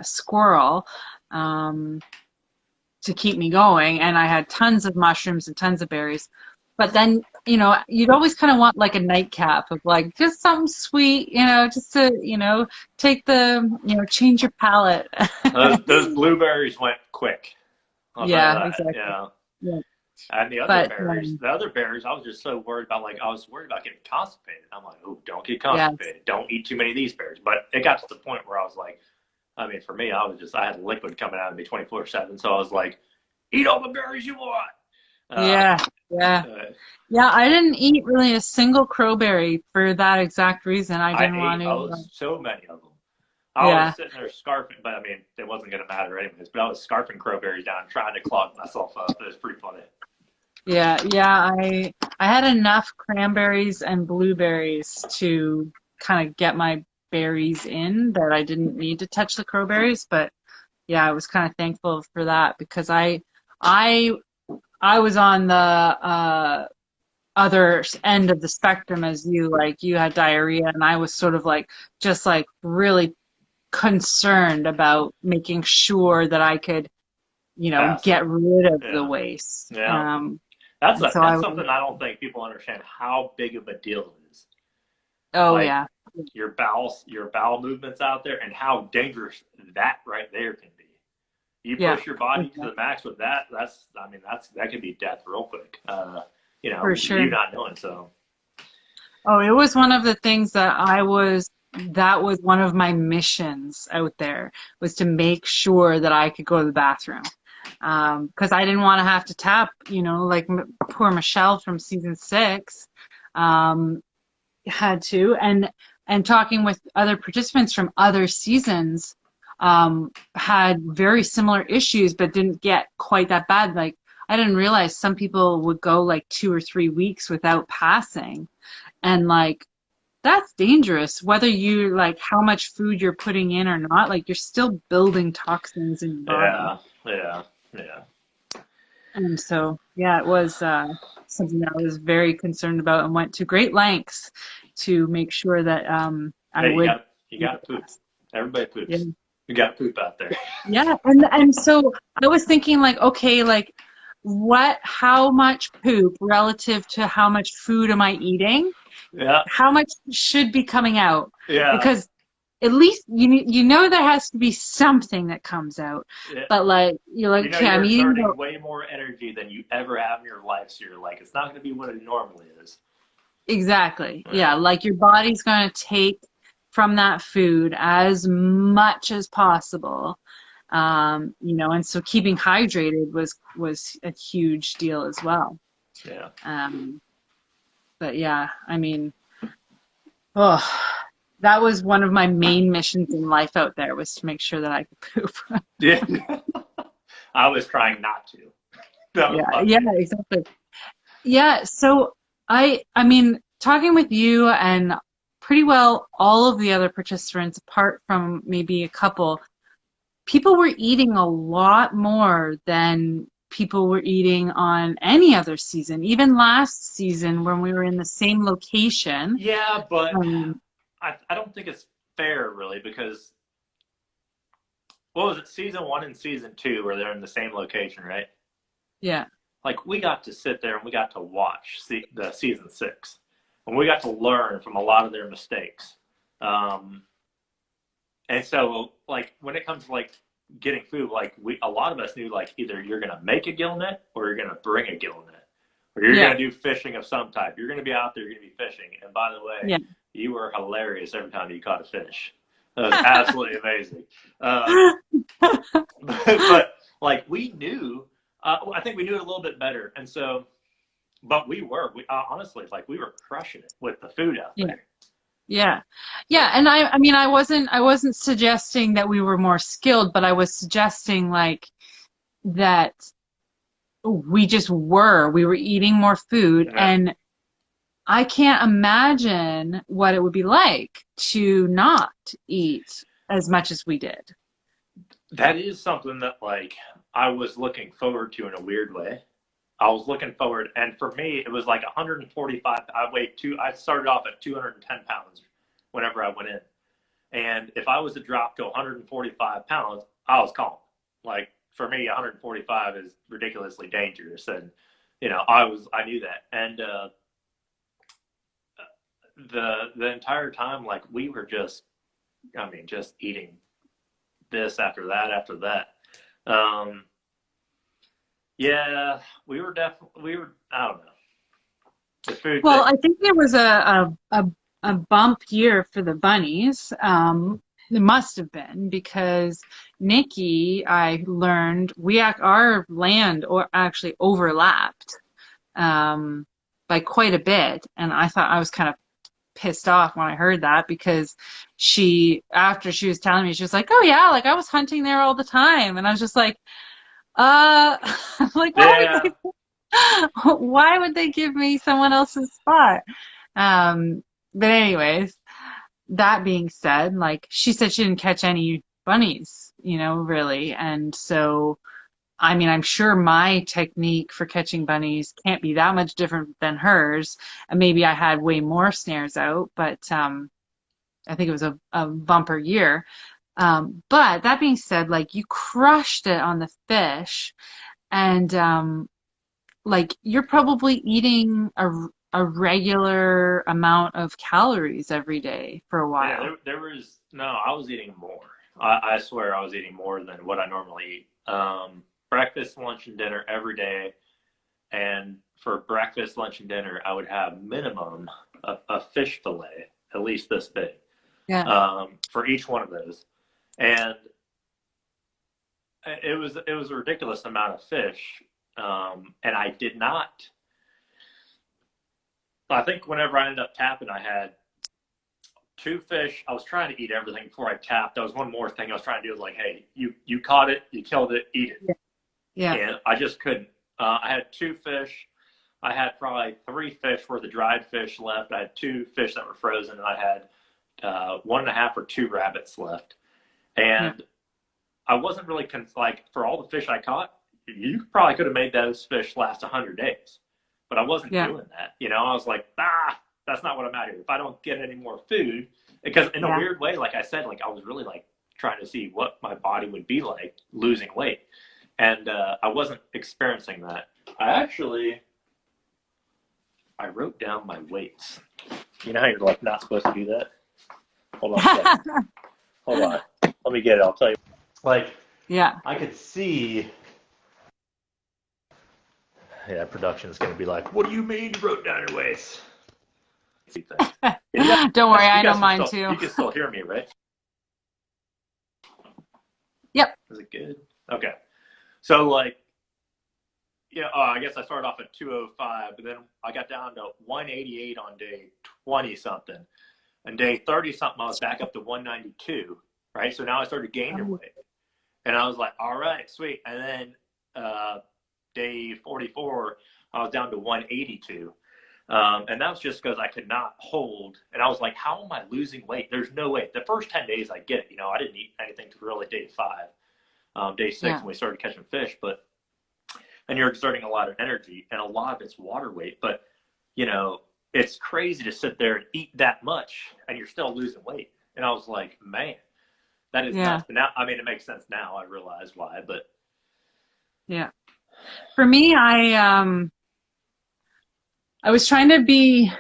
[SPEAKER 1] squirrel to keep me going, and I had tons of mushrooms and tons of berries. But then, you'd always kind of want like a nightcap of like just something sweet, just to, take change your palate.
[SPEAKER 2] Those blueberries went quick. I'll tell you
[SPEAKER 1] Yeah,
[SPEAKER 2] that.
[SPEAKER 1] exactly.
[SPEAKER 2] Yeah.
[SPEAKER 1] Yeah.
[SPEAKER 2] And
[SPEAKER 1] But
[SPEAKER 2] the other berries, I was just so worried about. Like, I was worried about getting constipated. I'm like, oh, don't get
[SPEAKER 1] yes,
[SPEAKER 2] constipated. Don't eat too many of these berries. But it got to the point where I was like, I mean, for me, I had liquid coming out of me 24/7. So I was like, eat all the berries you want.
[SPEAKER 1] yeah, yeah,
[SPEAKER 2] Uh,
[SPEAKER 1] yeah. I didn't eat really a single crowberry for that exact reason. I
[SPEAKER 2] I
[SPEAKER 1] didn't want
[SPEAKER 2] ate
[SPEAKER 1] to.
[SPEAKER 2] so many of them. I was
[SPEAKER 1] Yeah.
[SPEAKER 2] sitting there scarfing, but I mean, it wasn't going to matter anyways. But I was scarfing crowberries down, trying to clog myself up. It was pretty funny.
[SPEAKER 1] Yeah, yeah, I had enough cranberries and blueberries to kind of get my berries in that I didn't need to touch the crowberries, but yeah, I was kind of thankful for that because I I was on the other end of the spectrum as you, like you had diarrhea and I was sort of like just like really concerned about making sure that I could,
[SPEAKER 2] Pass it.
[SPEAKER 1] get rid of the
[SPEAKER 2] Yeah,
[SPEAKER 1] waste.
[SPEAKER 2] yeah.
[SPEAKER 1] And so
[SPEAKER 2] That's something I don't think people understand how big of a deal it is.
[SPEAKER 1] oh
[SPEAKER 2] Like
[SPEAKER 1] yeah,
[SPEAKER 2] your bowel movements out there, and how dangerous that right there can be. You
[SPEAKER 1] yeah,
[SPEAKER 2] push your body to the max with that. That could be death real quick.
[SPEAKER 1] for
[SPEAKER 2] You
[SPEAKER 1] sure.
[SPEAKER 2] not knowing. So
[SPEAKER 1] Oh, it was one of the things that was one of my missions out there was to make sure that I could go to the bathroom. Because I didn't want to have to tap, like poor Michelle from season 6, um, had to. And talking with other participants from other seasons, had very similar issues, but didn't get quite that bad. Like, I didn't realize some people would go like 2 or 3 weeks without passing. And like, that's dangerous, whether you like how much food you're putting in or not, like you're still building toxins in your body.
[SPEAKER 2] yeah, yeah, yeah.
[SPEAKER 1] And so, yeah, it was something that I was very concerned about and went to great lengths to make sure that I
[SPEAKER 2] Hey,
[SPEAKER 1] would
[SPEAKER 2] you
[SPEAKER 1] make
[SPEAKER 2] got
[SPEAKER 1] it
[SPEAKER 2] to poop.
[SPEAKER 1] past.
[SPEAKER 2] Everybody
[SPEAKER 1] Yeah.
[SPEAKER 2] poops. You got to poop out there.
[SPEAKER 1] Yeah, and so I was thinking like, okay, like how much poop relative to how much food am I eating?
[SPEAKER 2] Yeah,
[SPEAKER 1] How much should be coming out?
[SPEAKER 2] yeah,
[SPEAKER 1] Because at least there has to be something that comes out.
[SPEAKER 2] yeah.
[SPEAKER 1] But like you're like, okay, I'm
[SPEAKER 2] You're
[SPEAKER 1] eating
[SPEAKER 2] exerting
[SPEAKER 1] about
[SPEAKER 2] way more energy than you ever have in your life. So you're like, it's not going to be what it normally is.
[SPEAKER 1] exactly. Yeah,
[SPEAKER 2] Yeah,
[SPEAKER 1] like your body's going to take from that food as much as possible. And so keeping hydrated was a huge deal as well.
[SPEAKER 2] yeah.
[SPEAKER 1] Um, but yeah, I mean, oh, that was one of my main missions in life out there was to make sure that I could poop.
[SPEAKER 2] Yeah. I was trying not to. That was
[SPEAKER 1] Yeah,
[SPEAKER 2] my
[SPEAKER 1] yeah,
[SPEAKER 2] main mission.
[SPEAKER 1] exactly. Yeah, so I mean, talking with you and pretty well all of the other participants, apart from maybe a couple, people were eating a lot more than people were eating on any other season. Even last season when we were in the same location.
[SPEAKER 2] Yeah, but
[SPEAKER 1] Um,
[SPEAKER 2] I don't think it's fair, really, because what was it, season 1 and season 2, where they're in the same location, right?
[SPEAKER 1] yeah,
[SPEAKER 2] Like, we got to sit there and we got to watch the season 6, and we got to learn from a lot of their mistakes. Um, and so, like, when it comes to like getting food, like a lot of us knew, like, either you're gonna make a gill net or you're gonna bring a gill net, or you're
[SPEAKER 1] yeah,
[SPEAKER 2] gonna do fishing of some type. You're gonna be out there, you're gonna be fishing. And by the way,
[SPEAKER 1] yeah.
[SPEAKER 2] you were hilarious every time you caught a fish. That was absolutely amazing. Um, but like we knew, I think we knew it a little bit better, and so, but we honestly, like, we were crushing it with the food out
[SPEAKER 1] Yeah.
[SPEAKER 2] there.
[SPEAKER 1] Yeah. Yeah, and I mean I wasn't suggesting that we were more skilled, but I was suggesting like that we were eating more food,
[SPEAKER 2] Yeah.
[SPEAKER 1] and I can't imagine what it would be like to not eat as much as we did.
[SPEAKER 2] That is something that, like, I was looking forward to in a weird way. I was looking forward, and for me, it was like 145. I started off at 210 pounds whenever I went in, and if I was to drop to 145 pounds, I was calm. Like, for me, 145 is ridiculously dangerous, and I knew that, and the entire time, like, we were just, I mean, just eating this after that after that. Um, yeah, I don't know, the food
[SPEAKER 1] Well,
[SPEAKER 2] thing.
[SPEAKER 1] I think there was a bump year for the bunnies. It must have been because Nikki, I learned our land or actually overlapped by quite a bit, and I thought I was kind of pissed off when I heard that, because after she was telling me, she was like, oh yeah, like I was hunting there all the time. And I was just like, like,
[SPEAKER 2] Yeah.
[SPEAKER 1] why would they give me someone else's spot? But anyways, that being said, like she said she didn't catch any bunnies, really. And so, I mean, I'm sure my technique for catching bunnies can't be that much different than hers. And maybe I had way more snares out, but I think it was a bumper year. But that being said, like you crushed it on the fish, and like you're probably eating a regular amount of calories every day for a
[SPEAKER 2] Yeah,
[SPEAKER 1] while.
[SPEAKER 2] there was no. I was eating more. I swear I was eating more than what I normally eat. Breakfast, lunch, and dinner every day. And for breakfast, lunch, and dinner, I would have minimum a fish fillet, at least this big,
[SPEAKER 1] Yeah.
[SPEAKER 2] for each one of those. And it was a ridiculous amount of fish. And I did not. I think whenever I ended up tapping, I had two fish. I was trying to eat everything before I tapped. There was one more thing I was trying to do. Was like, hey, you caught it, you killed it, eat it.
[SPEAKER 1] Yeah.
[SPEAKER 2] And I just couldn't. I had two fish. I had probably three fish worth of dried fish left. I had two fish that were frozen, and I had 1.5 or 2 rabbits left. And
[SPEAKER 1] Yeah.
[SPEAKER 2] I wasn't really like for all the fish I caught. You probably could have made those fish last 100 days, but I wasn't
[SPEAKER 1] Yeah.
[SPEAKER 2] doing that. I was like, that's not what I'm out here. If I don't get any more food, because in a
[SPEAKER 1] Yeah.
[SPEAKER 2] weird way, like I said, like I was really like trying to see what my body would be like losing weight, and I wasn't experiencing that. I wrote down my weights. You know how you're like not supposed to do that? Hold on a second. Hold on. Let me get it. I'll tell you. Like,
[SPEAKER 1] Yeah.
[SPEAKER 2] I could see. Yeah, production's going to be like, what do you mean you wrote down your weights?
[SPEAKER 1] Don't worry, I know mine
[SPEAKER 2] You
[SPEAKER 1] too.
[SPEAKER 2] can still hear me, right?
[SPEAKER 1] Yep.
[SPEAKER 2] Is it good? Okay. So, like, I guess I started off at 205, but then I got down to 188 on day 20 something. And day 30 something, I was back up to 192, right? So now I started gaining weight. And I was like, all right, sweet. And then day 44, I was down to 182. And that was just because I could not hold. And I was like, how am I losing weight? There's no way. The first 10 days I get it. I didn't eat anything to really day 5. Day 6
[SPEAKER 1] Yeah.
[SPEAKER 2] when we started catching fish. And you're exerting a lot of energy, and a lot of it's water weight. But, it's crazy to sit there and eat that much, and you're still losing weight. And I was like, man, that is
[SPEAKER 1] Yeah.
[SPEAKER 2] nuts. But now, I mean, it makes sense now. I realize why. But
[SPEAKER 1] Yeah. For me, I was trying to be,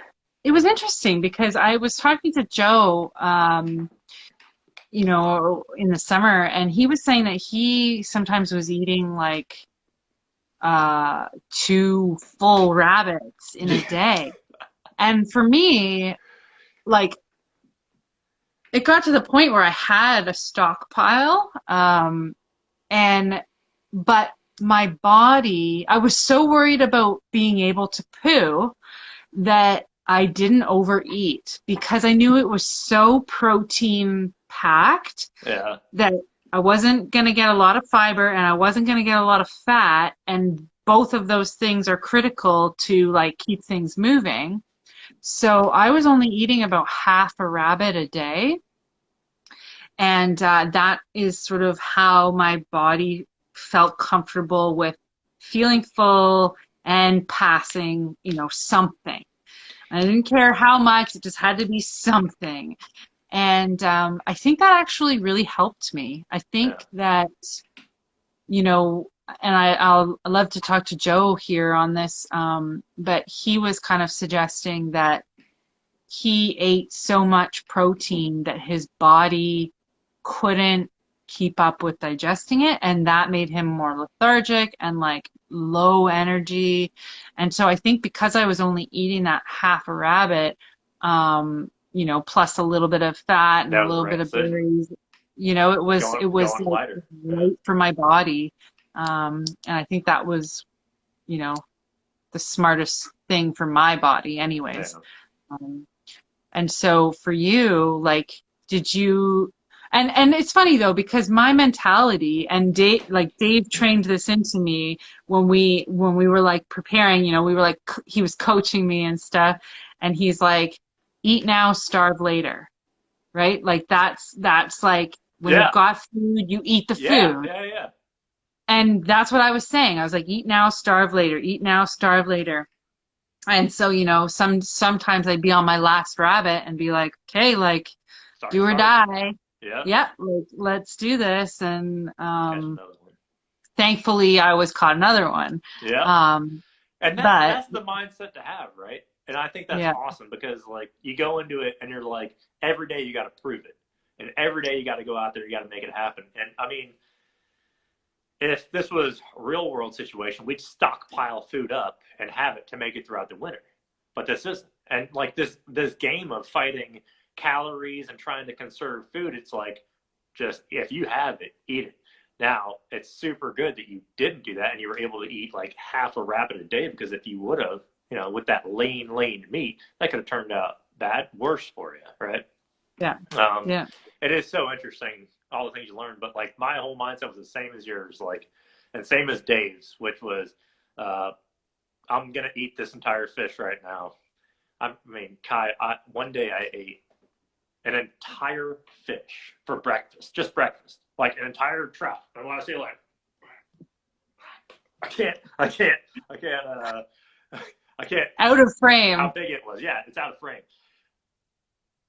[SPEAKER 1] it was interesting because I was talking to Joe, in the summer, and he was saying that he sometimes was eating like 2 full rabbits in a day. And for me, like, it got to the point where I had a stockpile, but my body, I was so worried about being able to poo that I didn't overeat because I knew it was so protein packed
[SPEAKER 2] yeah,
[SPEAKER 1] that I wasn't going to get a lot of fiber and I wasn't going to get a lot of fat. And both of those things are critical to like keep things moving. So I was only eating about half a rabbit a day. And that is sort of how my body felt comfortable with feeling full and passing, something. I didn't care how much, it just had to be something. And I think that actually really helped me. I think
[SPEAKER 2] yeah,
[SPEAKER 1] that, and I'll love to talk to Joe here on this, but he was kind of suggesting that he ate so much protein that his body couldn't keep up with digesting it, and that made him more lethargic and like low energy. And so I think because I was only eating that half a rabbit, plus a little bit of fat and
[SPEAKER 2] that
[SPEAKER 1] a
[SPEAKER 2] was the
[SPEAKER 1] little
[SPEAKER 2] right
[SPEAKER 1] bit of
[SPEAKER 2] decision.
[SPEAKER 1] berries, it was
[SPEAKER 2] Going
[SPEAKER 1] like
[SPEAKER 2] lighter. Yeah,
[SPEAKER 1] right for my body. And I think that was, the smartest thing for my body anyways.
[SPEAKER 2] yeah.
[SPEAKER 1] Um, And so for you, like, did you, and it's funny though, because my mentality and Dave trained this into me when we were like preparing, we were like, he was coaching me and stuff. And he's like, eat now, starve later, right? Like that's like when you've
[SPEAKER 2] Yeah.
[SPEAKER 1] got food, you eat the
[SPEAKER 2] Yeah.
[SPEAKER 1] food.
[SPEAKER 2] Yeah. Yeah.
[SPEAKER 1] And that's what I was saying. I was like, eat now, starve later, eat now, starve later. And so, sometimes I'd be on my last rabbit and be like, okay, like,
[SPEAKER 2] Start
[SPEAKER 1] do or
[SPEAKER 2] starving.
[SPEAKER 1] die.
[SPEAKER 2] Yeah.
[SPEAKER 1] Yeah, like, let's do this. And
[SPEAKER 2] Catch another one.
[SPEAKER 1] thankfully, I was caught another one.
[SPEAKER 2] Yeah.
[SPEAKER 1] Um,
[SPEAKER 2] And
[SPEAKER 1] but
[SPEAKER 2] that's the mindset to have, right? And I think that's
[SPEAKER 1] yeah,
[SPEAKER 2] awesome because like you go into it and you're like every day you got to prove it, and every day you got to go out there, you got to make it happen. And I mean, if this was a real world situation, we'd stockpile food up and have it to make it throughout the winter. But this isn't. And like this game of fighting calories and trying to conserve food, it's like just if you have it, eat it. Now it's super good that you didn't do that and you were able to eat like half a rabbit a day, because if you would have, with that lean meat, that could have turned out bad, worse for you, right?
[SPEAKER 1] yeah,
[SPEAKER 2] Um,
[SPEAKER 1] yeah,
[SPEAKER 2] it is so interesting, all the things you learn, but like my whole mindset was the same as yours, like, and same as Dave's, which was, uh, I'm gonna eat this entire fish right now. I mean, Kai, one day I ate an entire fish for breakfast, just breakfast, like an entire trout. And when I say like, I can't, I can't, I can't, I can't.
[SPEAKER 1] out of
[SPEAKER 2] How
[SPEAKER 1] frame.
[SPEAKER 2] big it was? Yeah, it's out of frame.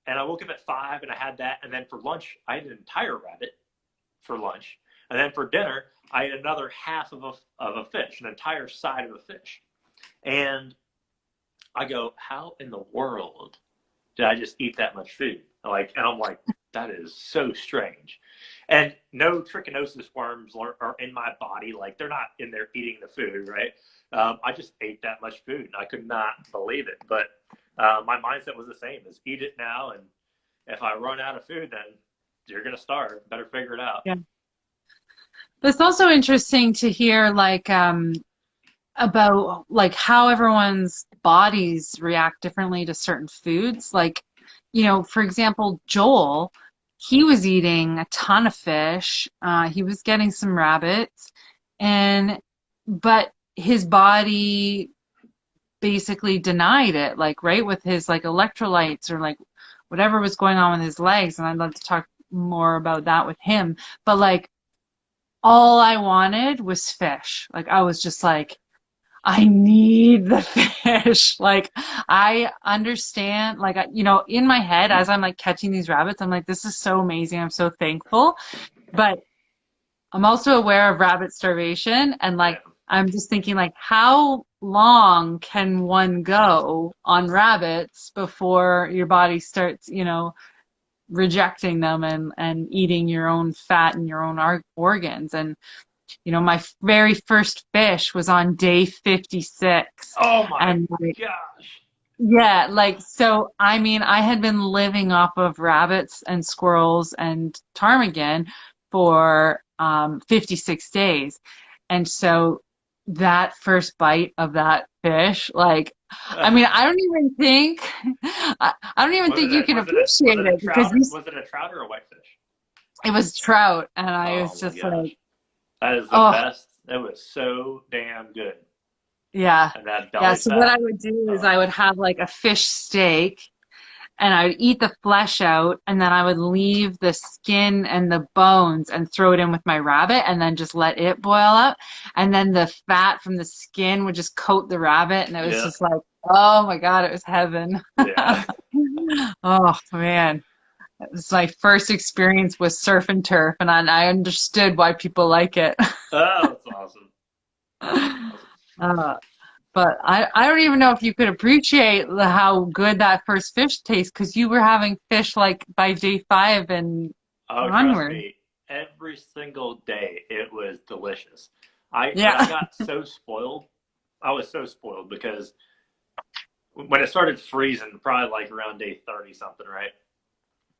[SPEAKER 2] And I woke up at 5 and I had that. And then for lunch, I had an entire rabbit for lunch. And then for dinner, I had another half of a fish, an entire side of a fish. And I go, how in the world did I just eat that much food? And I'm like, that is so strange. And no trichinosis worms are in my body. Like they're not in there eating the food, right? I just ate that much food and I could not believe it. But my mindset was the same: is eat it now, and if I run out of food, then you're gonna starve. Better figure it out.
[SPEAKER 1] Yeah. It's also interesting to hear about like how everyone's bodies react differently to certain foods. Like, for example, Joel, he was eating a ton of fish. He was getting some rabbits, and but his body basically denied it, like right with his like electrolytes or like whatever was going on with his legs. And I'd love to talk more about that with him. But like all I wanted was fish. Like I was just like, I need the fish. Like I understand, like, in my head as I'm like catching these rabbits, I'm like, this is so amazing. I'm so thankful. But I'm also aware of rabbit starvation, and
[SPEAKER 2] Yeah.
[SPEAKER 1] like I'm just thinking like how long can one go on rabbits before your body starts, rejecting them and eating your own fat and your own organs. And my very first fish was on day 56.
[SPEAKER 2] Oh my
[SPEAKER 1] And like,
[SPEAKER 2] gosh.
[SPEAKER 1] yeah, like, so, I mean, I had been living off of rabbits and squirrels and ptarmigan for 56 days. And so that first bite of that fish, like, I mean, I don't even
[SPEAKER 2] Was
[SPEAKER 1] think
[SPEAKER 2] it
[SPEAKER 1] you
[SPEAKER 2] a
[SPEAKER 1] can
[SPEAKER 2] was it a was
[SPEAKER 1] appreciate
[SPEAKER 2] it a
[SPEAKER 1] it because
[SPEAKER 2] trout? Was it a trout or a whitefish?
[SPEAKER 1] it was trout. And I
[SPEAKER 2] Oh
[SPEAKER 1] was
[SPEAKER 2] my
[SPEAKER 1] just like,
[SPEAKER 2] gosh, that is the
[SPEAKER 1] oh,
[SPEAKER 2] best. It was so damn good,
[SPEAKER 1] yeah.
[SPEAKER 2] and that
[SPEAKER 1] Yeah.
[SPEAKER 2] belly
[SPEAKER 1] So what I
[SPEAKER 2] fat.
[SPEAKER 1] would do is
[SPEAKER 2] Oh,
[SPEAKER 1] I would have like a fish steak and I would eat the flesh out, and then I would leave the skin and the bones and throw it in with my rabbit and then just let it boil up. And then the fat from the skin would just coat the rabbit, and it was
[SPEAKER 2] yeah,
[SPEAKER 1] just like, oh my God, it was heaven.
[SPEAKER 2] yeah.
[SPEAKER 1] Oh man. It was my first experience with surf and turf, and I understood why people like it.
[SPEAKER 2] Oh, that's awesome. That's awesome.
[SPEAKER 1] Uh, But I don't even know if you could appreciate how good that first fish tastes because you were having fish like by day 5 and
[SPEAKER 2] Oh, trust
[SPEAKER 1] onward.
[SPEAKER 2] me, every single day it was delicious. I
[SPEAKER 1] Yeah.
[SPEAKER 2] got so spoiled. I was so spoiled because when it started freezing, probably like around day 30 something, right?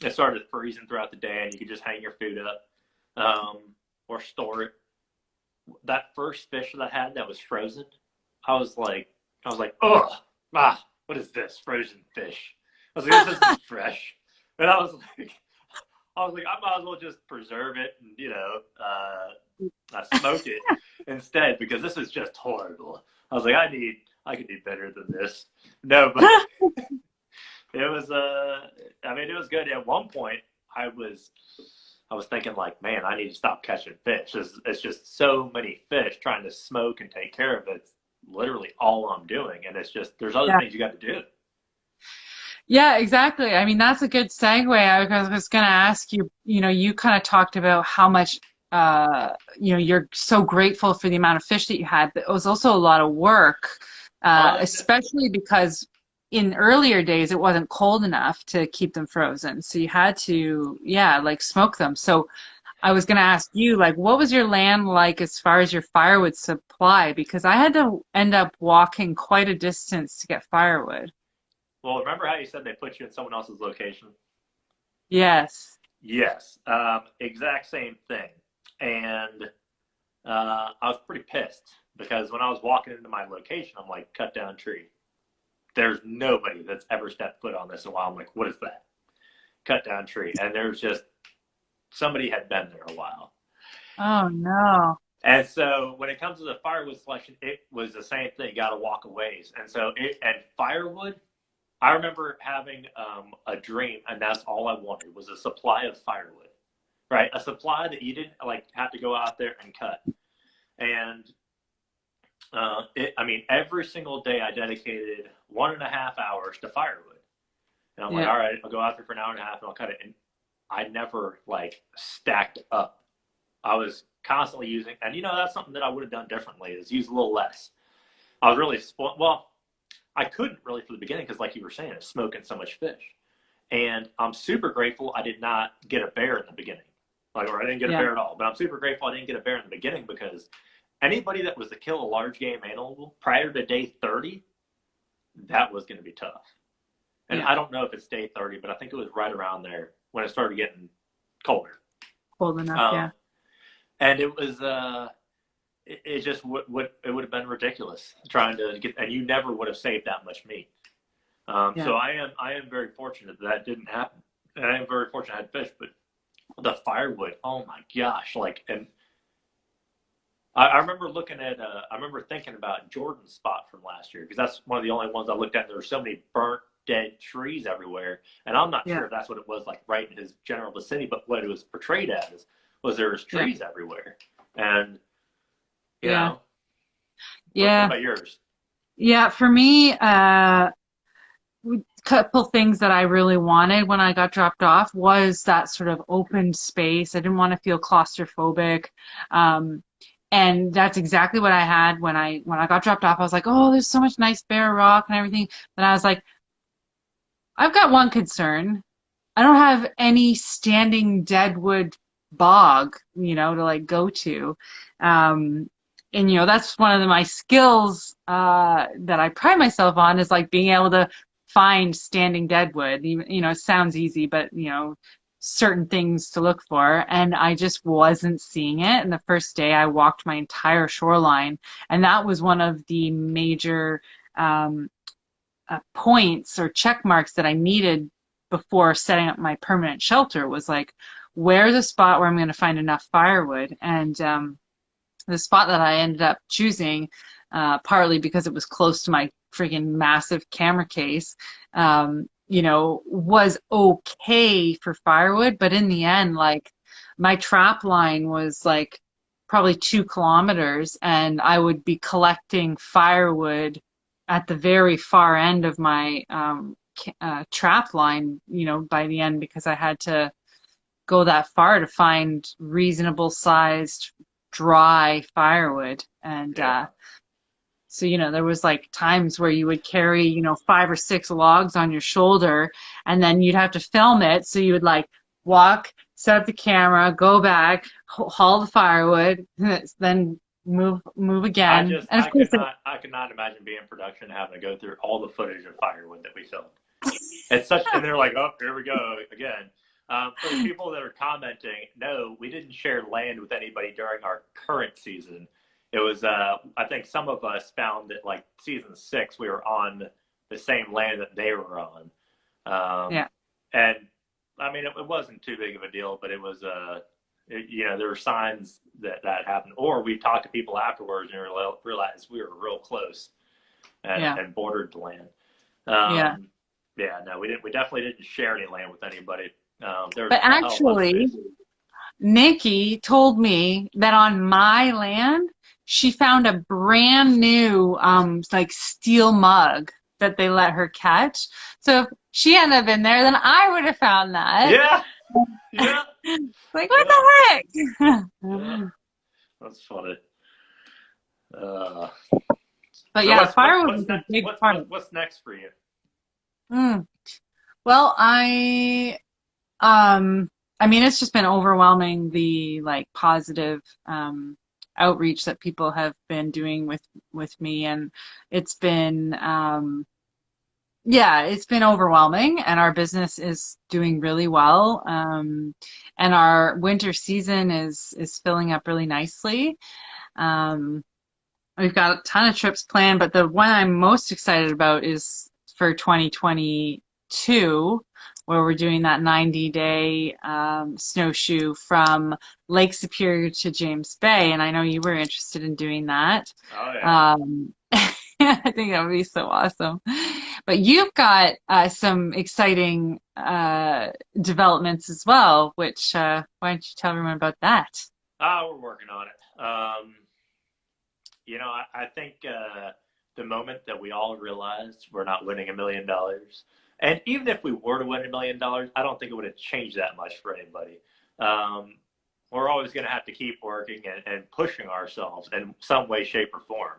[SPEAKER 2] It started freezing throughout the day, and you could just hang your food up, or store it. That first fish that I had that was frozen, I was like, oh, what is this frozen fish? I was like, this isn't fresh. And I was like, I might as well just preserve it and, I smoke it instead because this is just horrible. I was like, I could do better than this. No, but it was, it was good. At one point, I was thinking like, man, I need to stop catching fish. It's just so many fish trying to smoke and take care of it. It's literally all I'm doing. And it's just, there's other
[SPEAKER 1] Yeah.
[SPEAKER 2] things you got to do.
[SPEAKER 1] Yeah, exactly. I mean, that's a good segue. I was going to ask you, you kind of talked about how much, you're so grateful for the amount of fish that you had, but it was also a lot of work,
[SPEAKER 2] Un,
[SPEAKER 1] especially because in earlier days it wasn't cold enough to keep them frozen. So you had to, yeah, like smoke them. So I was going to ask you, like, what was your land like as far as your firewood supply? Because I had to end up walking quite a distance to get firewood.
[SPEAKER 2] well, remember how you said they put you in someone else's location?
[SPEAKER 1] Yes.
[SPEAKER 2] Yes, exact same thing. And I was pretty pissed because when I was walking into my location, I'm like, cut down tree. There's nobody that's ever stepped foot on this in a while. I'm like, what is that? Cut down tree. And there's just somebody had been there a while.
[SPEAKER 1] Oh no.
[SPEAKER 2] And so when it comes to the firewood selection, it was the same thing. You got to walk a ways. And firewood, I remember having a dream, and that's all I wanted was a supply of firewood, right? A supply that you didn't like have to go out there and cut. And every single day I dedicated 1.5 hours to firewood. And I'm like,
[SPEAKER 1] Yeah.
[SPEAKER 2] all right, I'll go out there for an hour and a half and I'll cut it. And I never like stacked up. I was constantly using, and that's something that I would have done differently is use a little less. I was really spoiled. Well, I couldn't really for the beginning because, like you were saying, it's smoking so much fish. And I'm super grateful I did not get a bear in the beginning, or I didn't get a
[SPEAKER 1] Yeah.
[SPEAKER 2] bear at all. But I'm super grateful I didn't get a bear in the beginning because anybody that was to kill a large game animal prior to day 30, that was going to be tough. And
[SPEAKER 1] Yeah.
[SPEAKER 2] I don't know if it's day 30, but I think it was right around there when it started getting colder.
[SPEAKER 1] Cold enough. Yeah.
[SPEAKER 2] Um, and it was it just it would have been ridiculous trying to get, and you never would have saved that much meat.
[SPEAKER 1] Yeah.
[SPEAKER 2] So I am very fortunate that didn't happen, and I am very fortunate I had fish. But the firewood, oh my gosh! And I remember I remember thinking about Jordan's spot from last year because that's one of the only ones I looked at. There were so many burnt, dead trees everywhere, and I'm not
[SPEAKER 1] Yeah.
[SPEAKER 2] sure if that's what it was like right in his general vicinity, but what it was portrayed as was there was
[SPEAKER 1] Yeah.
[SPEAKER 2] trees everywhere, and you
[SPEAKER 1] Yeah.
[SPEAKER 2] know, what
[SPEAKER 1] Yeah.
[SPEAKER 2] about yours?
[SPEAKER 1] Yeah. For me, couple things that I really wanted when I got dropped off was that sort of open space. I didn't want to feel claustrophobic. Um, and that's exactly what I had when I got dropped off. I was like, oh, there's so much nice bare rock and everything. But I was like, I've got one concern. I don't have any standing deadwood bog, to like go to. Um, and that's one of my skills that I pride myself on is like being able to find standing deadwood. It sounds easy, but certain things to look for. And I just wasn't seeing it. And the first day I walked my entire shoreline, and that was one of the major um, points or check marks that I needed before setting up my permanent shelter was like, where's a spot where I'm going to find enough firewood? And the spot that I ended up choosing, partly because it was close to my freaking massive camera case, was okay for firewood. But in the end, like my trap line was like probably 2 kilometers, and I would be collecting firewood at the very far end of my trap line, by the end because I had to go that far to find reasonable sized dry firewood. And
[SPEAKER 2] Yeah,
[SPEAKER 1] so, there was like times where you would carry, 5 or 6 logs on your shoulder and then you'd have to film it. So you would like walk, set up the camera, go back, haul the firewood, then move again. And of course,
[SPEAKER 2] I could not imagine being in production and having to go through all the footage of firewood that we filmed. It's such, and they're like, oh, here we go again. For the people that are commenting, no, we didn't share land with anybody during our current season. It was, I think some of us found that like season 6, we were on the same land that they were on. Um,
[SPEAKER 1] Yeah.
[SPEAKER 2] and I mean, it wasn't too big of a deal, but it was, there were signs that happened. Or we talked to people afterwards and realized we were real close
[SPEAKER 1] Yeah.
[SPEAKER 2] and bordered the land.
[SPEAKER 1] Yeah.
[SPEAKER 2] Yeah, no, we didn't. We definitely didn't share any land with anybody. There was
[SPEAKER 1] But
[SPEAKER 2] a hell of a lot of
[SPEAKER 1] actually,
[SPEAKER 2] space.
[SPEAKER 1] Nikki told me that on my land, she found a brand new, like steel mug that they let her catch. So if she hadn't have been there, then I would have found that.
[SPEAKER 2] Yeah, yeah,
[SPEAKER 1] Like, what
[SPEAKER 2] yeah,
[SPEAKER 1] the
[SPEAKER 2] yeah.
[SPEAKER 1] heck?
[SPEAKER 2] That's funny. Uh,
[SPEAKER 1] But
[SPEAKER 2] so
[SPEAKER 1] yeah,
[SPEAKER 2] what's what,
[SPEAKER 1] firewood
[SPEAKER 2] what's
[SPEAKER 1] was a
[SPEAKER 2] next?
[SPEAKER 1] big part.
[SPEAKER 2] What's next for you?
[SPEAKER 1] Mm. Well, I mean, it's just been overwhelming the like positive outreach that people have been doing with me, and it's been yeah, it's been overwhelming, and our business is doing really well. And our winter season is filling up really nicely. Um, we've got a ton of trips planned, but the one I'm most excited about is for 2022, where we're doing that 90-day snowshoe from Lake Superior to James Bay. And I know you were interested in doing that.
[SPEAKER 2] Oh yeah.
[SPEAKER 1] Um, I think that would be so awesome. But you've got some exciting developments as well, which why don't you tell everyone about that?
[SPEAKER 2] Oh, we're working on it. I think the moment that we all realized we're not winning $1 million, and even if we were to win $1 million, I don't think it would have changed that much for anybody. Um, we're always going to have to keep working and pushing ourselves in some way, shape, or form.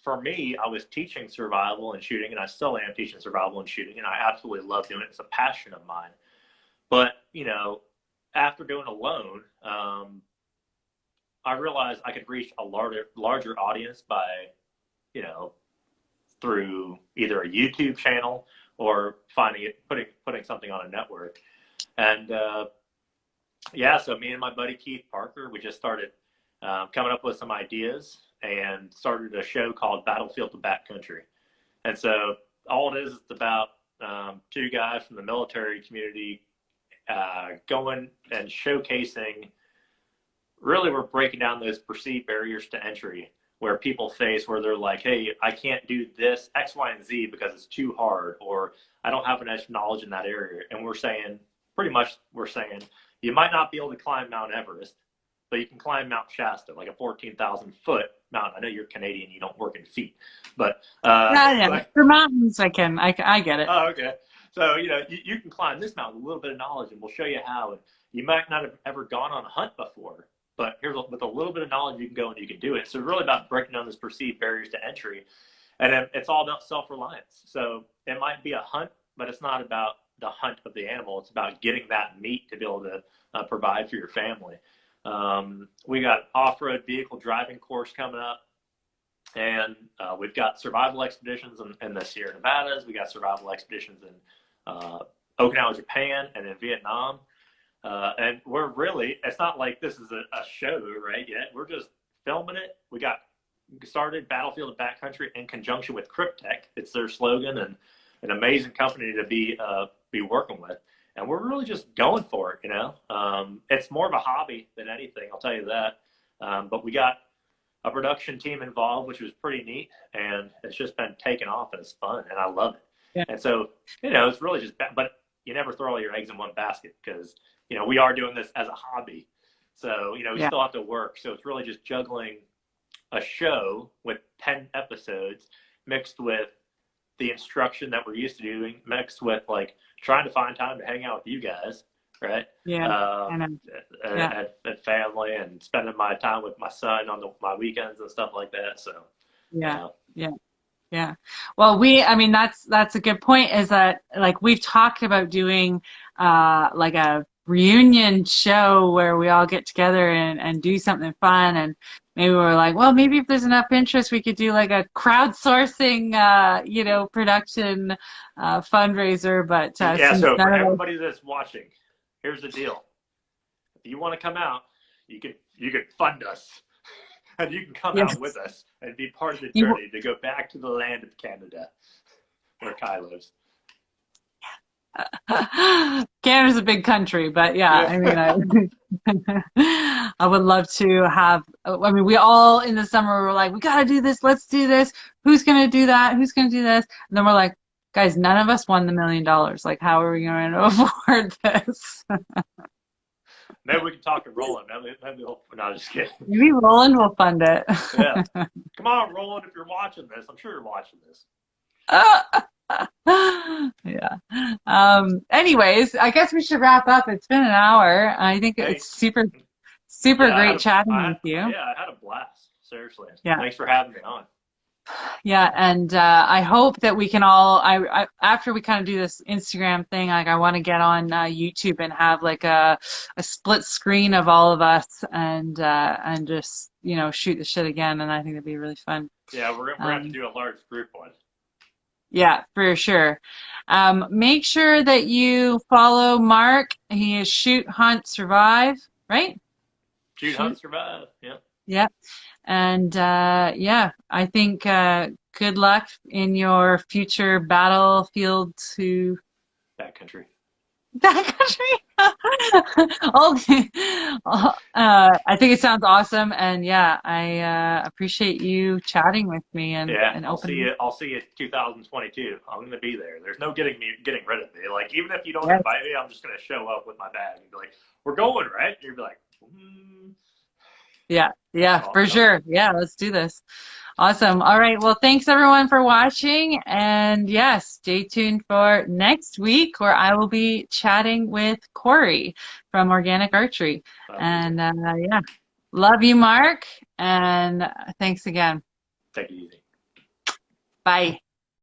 [SPEAKER 2] For me, I was teaching survival and shooting, and I still am teaching survival and shooting, and I absolutely love doing it. It's a passion of mine. But, after doing it alone, I realized I could reach a larger audience by, you know, through either a YouTube channel or putting something on a network. And yeah, so me and my buddy Keith Parker, we just started coming up with some ideas and started a show called Battlefield to Backcountry. And so all it is about two guys from the military community going and showcasing. Really, we're breaking down those perceived barriers to entry where people face, where they're like, hey, I can't do this X, Y, and Z because it's too hard, or I don't have enough knowledge in that area. And we're saying, you might not be able to climb Mount Everest, but you can climb Mount Shasta, like a 14,000-foot mountain. I know you're Canadian, you don't work in feet, but
[SPEAKER 1] Yeah, yeah.
[SPEAKER 2] like,
[SPEAKER 1] For mountains, I get it.
[SPEAKER 2] oh, okay. So, you can climb this mountain with a little bit of knowledge, and we'll show you how. And you might not have ever gone on a hunt before, but with a little bit of knowledge, you can go and you can do it. So, really about breaking down those perceived barriers to entry. And then it's all about self-reliance. So, it might be a hunt, but it's not about the hunt of the animal. It's about getting that meat to be able to provide for your family. We got off-road vehicle driving course coming up. And we've got survival expeditions in the Sierra Nevadas. We got survival expeditions in Okinawa, Japan, and in Vietnam. And it's not like this is a show right yet. We're just filming it. We started Battlefield of Backcountry in conjunction with Cryptech. It's their slogan and an amazing company to be working with. And we're really just going for it, It's more of a hobby than anything, I'll tell you that. But we got a production team involved, which was pretty neat, and it's just been taken off and it's fun, and I love it.
[SPEAKER 1] Yeah.
[SPEAKER 2] And so, it's really just, but you never throw all your eggs in one basket because, we are doing this as a hobby. So, we still have to work. So it's really just juggling a show with 10 episodes mixed with the instruction that we're used to doing, mixed with like trying to find time to hang out with you guys. Right.
[SPEAKER 1] Yeah.
[SPEAKER 2] And family and spending my time with my son on my weekends and stuff like that. So,
[SPEAKER 1] Yeah. Yeah. Yeah. Well, I mean, that's a good point, is that like we've talked about doing like a reunion show where we all get together and do something fun. And maybe we're like, well, maybe if there's enough interest, we could do like a crowdsourcing, production fundraiser. But
[SPEAKER 2] yeah.
[SPEAKER 1] since
[SPEAKER 2] So
[SPEAKER 1] none
[SPEAKER 2] for
[SPEAKER 1] of us,
[SPEAKER 2] everybody that's watching, here's the deal. If you want to come out, you can fund us. And you can come
[SPEAKER 1] yes,
[SPEAKER 2] out with us and be part of the
[SPEAKER 1] you,
[SPEAKER 2] journey to go back to the land of Canada, where Kai lives.
[SPEAKER 1] Canada's a big country, but yeah,
[SPEAKER 2] Yeah.
[SPEAKER 1] I mean, I would love to have, I mean, we all in the summer were like, we got to do this. Let's do this. Who's going to do that? Who's going to do this? And then we're like, guys, none of us won the $1 million. Like, how are we going to afford this?
[SPEAKER 2] Maybe we can talk to Roland. Maybe he'll, no, just kidding.
[SPEAKER 1] Maybe Roland will fund it.
[SPEAKER 2] Yeah. Come on, Roland, if you're watching this. I'm sure you're watching this.
[SPEAKER 1] Yeah. Anyways, I guess we should wrap up. It's been an hour. I think
[SPEAKER 2] Hey,
[SPEAKER 1] it's super, super
[SPEAKER 2] yeah,
[SPEAKER 1] great chatting with you.
[SPEAKER 2] I had a blast. Seriously.
[SPEAKER 1] Yeah.
[SPEAKER 2] Thanks for having me on.
[SPEAKER 1] Yeah. And I hope that we can all, after we kind of do this Instagram thing, like I want to get on YouTube and have like a split screen of all of us and just, shoot the shit again. And I think it'd be really fun.
[SPEAKER 2] Yeah, we're gonna have to
[SPEAKER 1] Um,
[SPEAKER 2] do a large group one.
[SPEAKER 1] Yeah, for sure. Make sure that you follow Mark. He is Shoot, Hunt, Survive, right?
[SPEAKER 2] Shoot, hunt,
[SPEAKER 1] Shoot.
[SPEAKER 2] survive. Yeah.
[SPEAKER 1] Yeah. And yeah, I think good luck in your future battlefield to
[SPEAKER 2] Backcountry.
[SPEAKER 1] that country. I think it sounds awesome. And yeah, I appreciate you chatting with me
[SPEAKER 2] Yeah,
[SPEAKER 1] and
[SPEAKER 2] I'll see
[SPEAKER 1] opening.
[SPEAKER 2] you. I'll see you 2022. I'm gonna be there. There's no getting rid of me. Like even if you don't
[SPEAKER 1] Yes.
[SPEAKER 2] invite me, I'm just gonna show up with my bag and be like, "We're going, right?" And you'll be like,
[SPEAKER 1] Yeah, yeah,
[SPEAKER 2] "Oh,
[SPEAKER 1] for sure. Yeah, let's do this. Awesome. All right. Well, thanks everyone for watching. And yes, stay tuned for next week where I will be chatting with Corey from Organic Archery.
[SPEAKER 2] amazing."
[SPEAKER 1] And yeah, love you, Mark. And thanks again.
[SPEAKER 2] Take it easy.
[SPEAKER 1] Bye.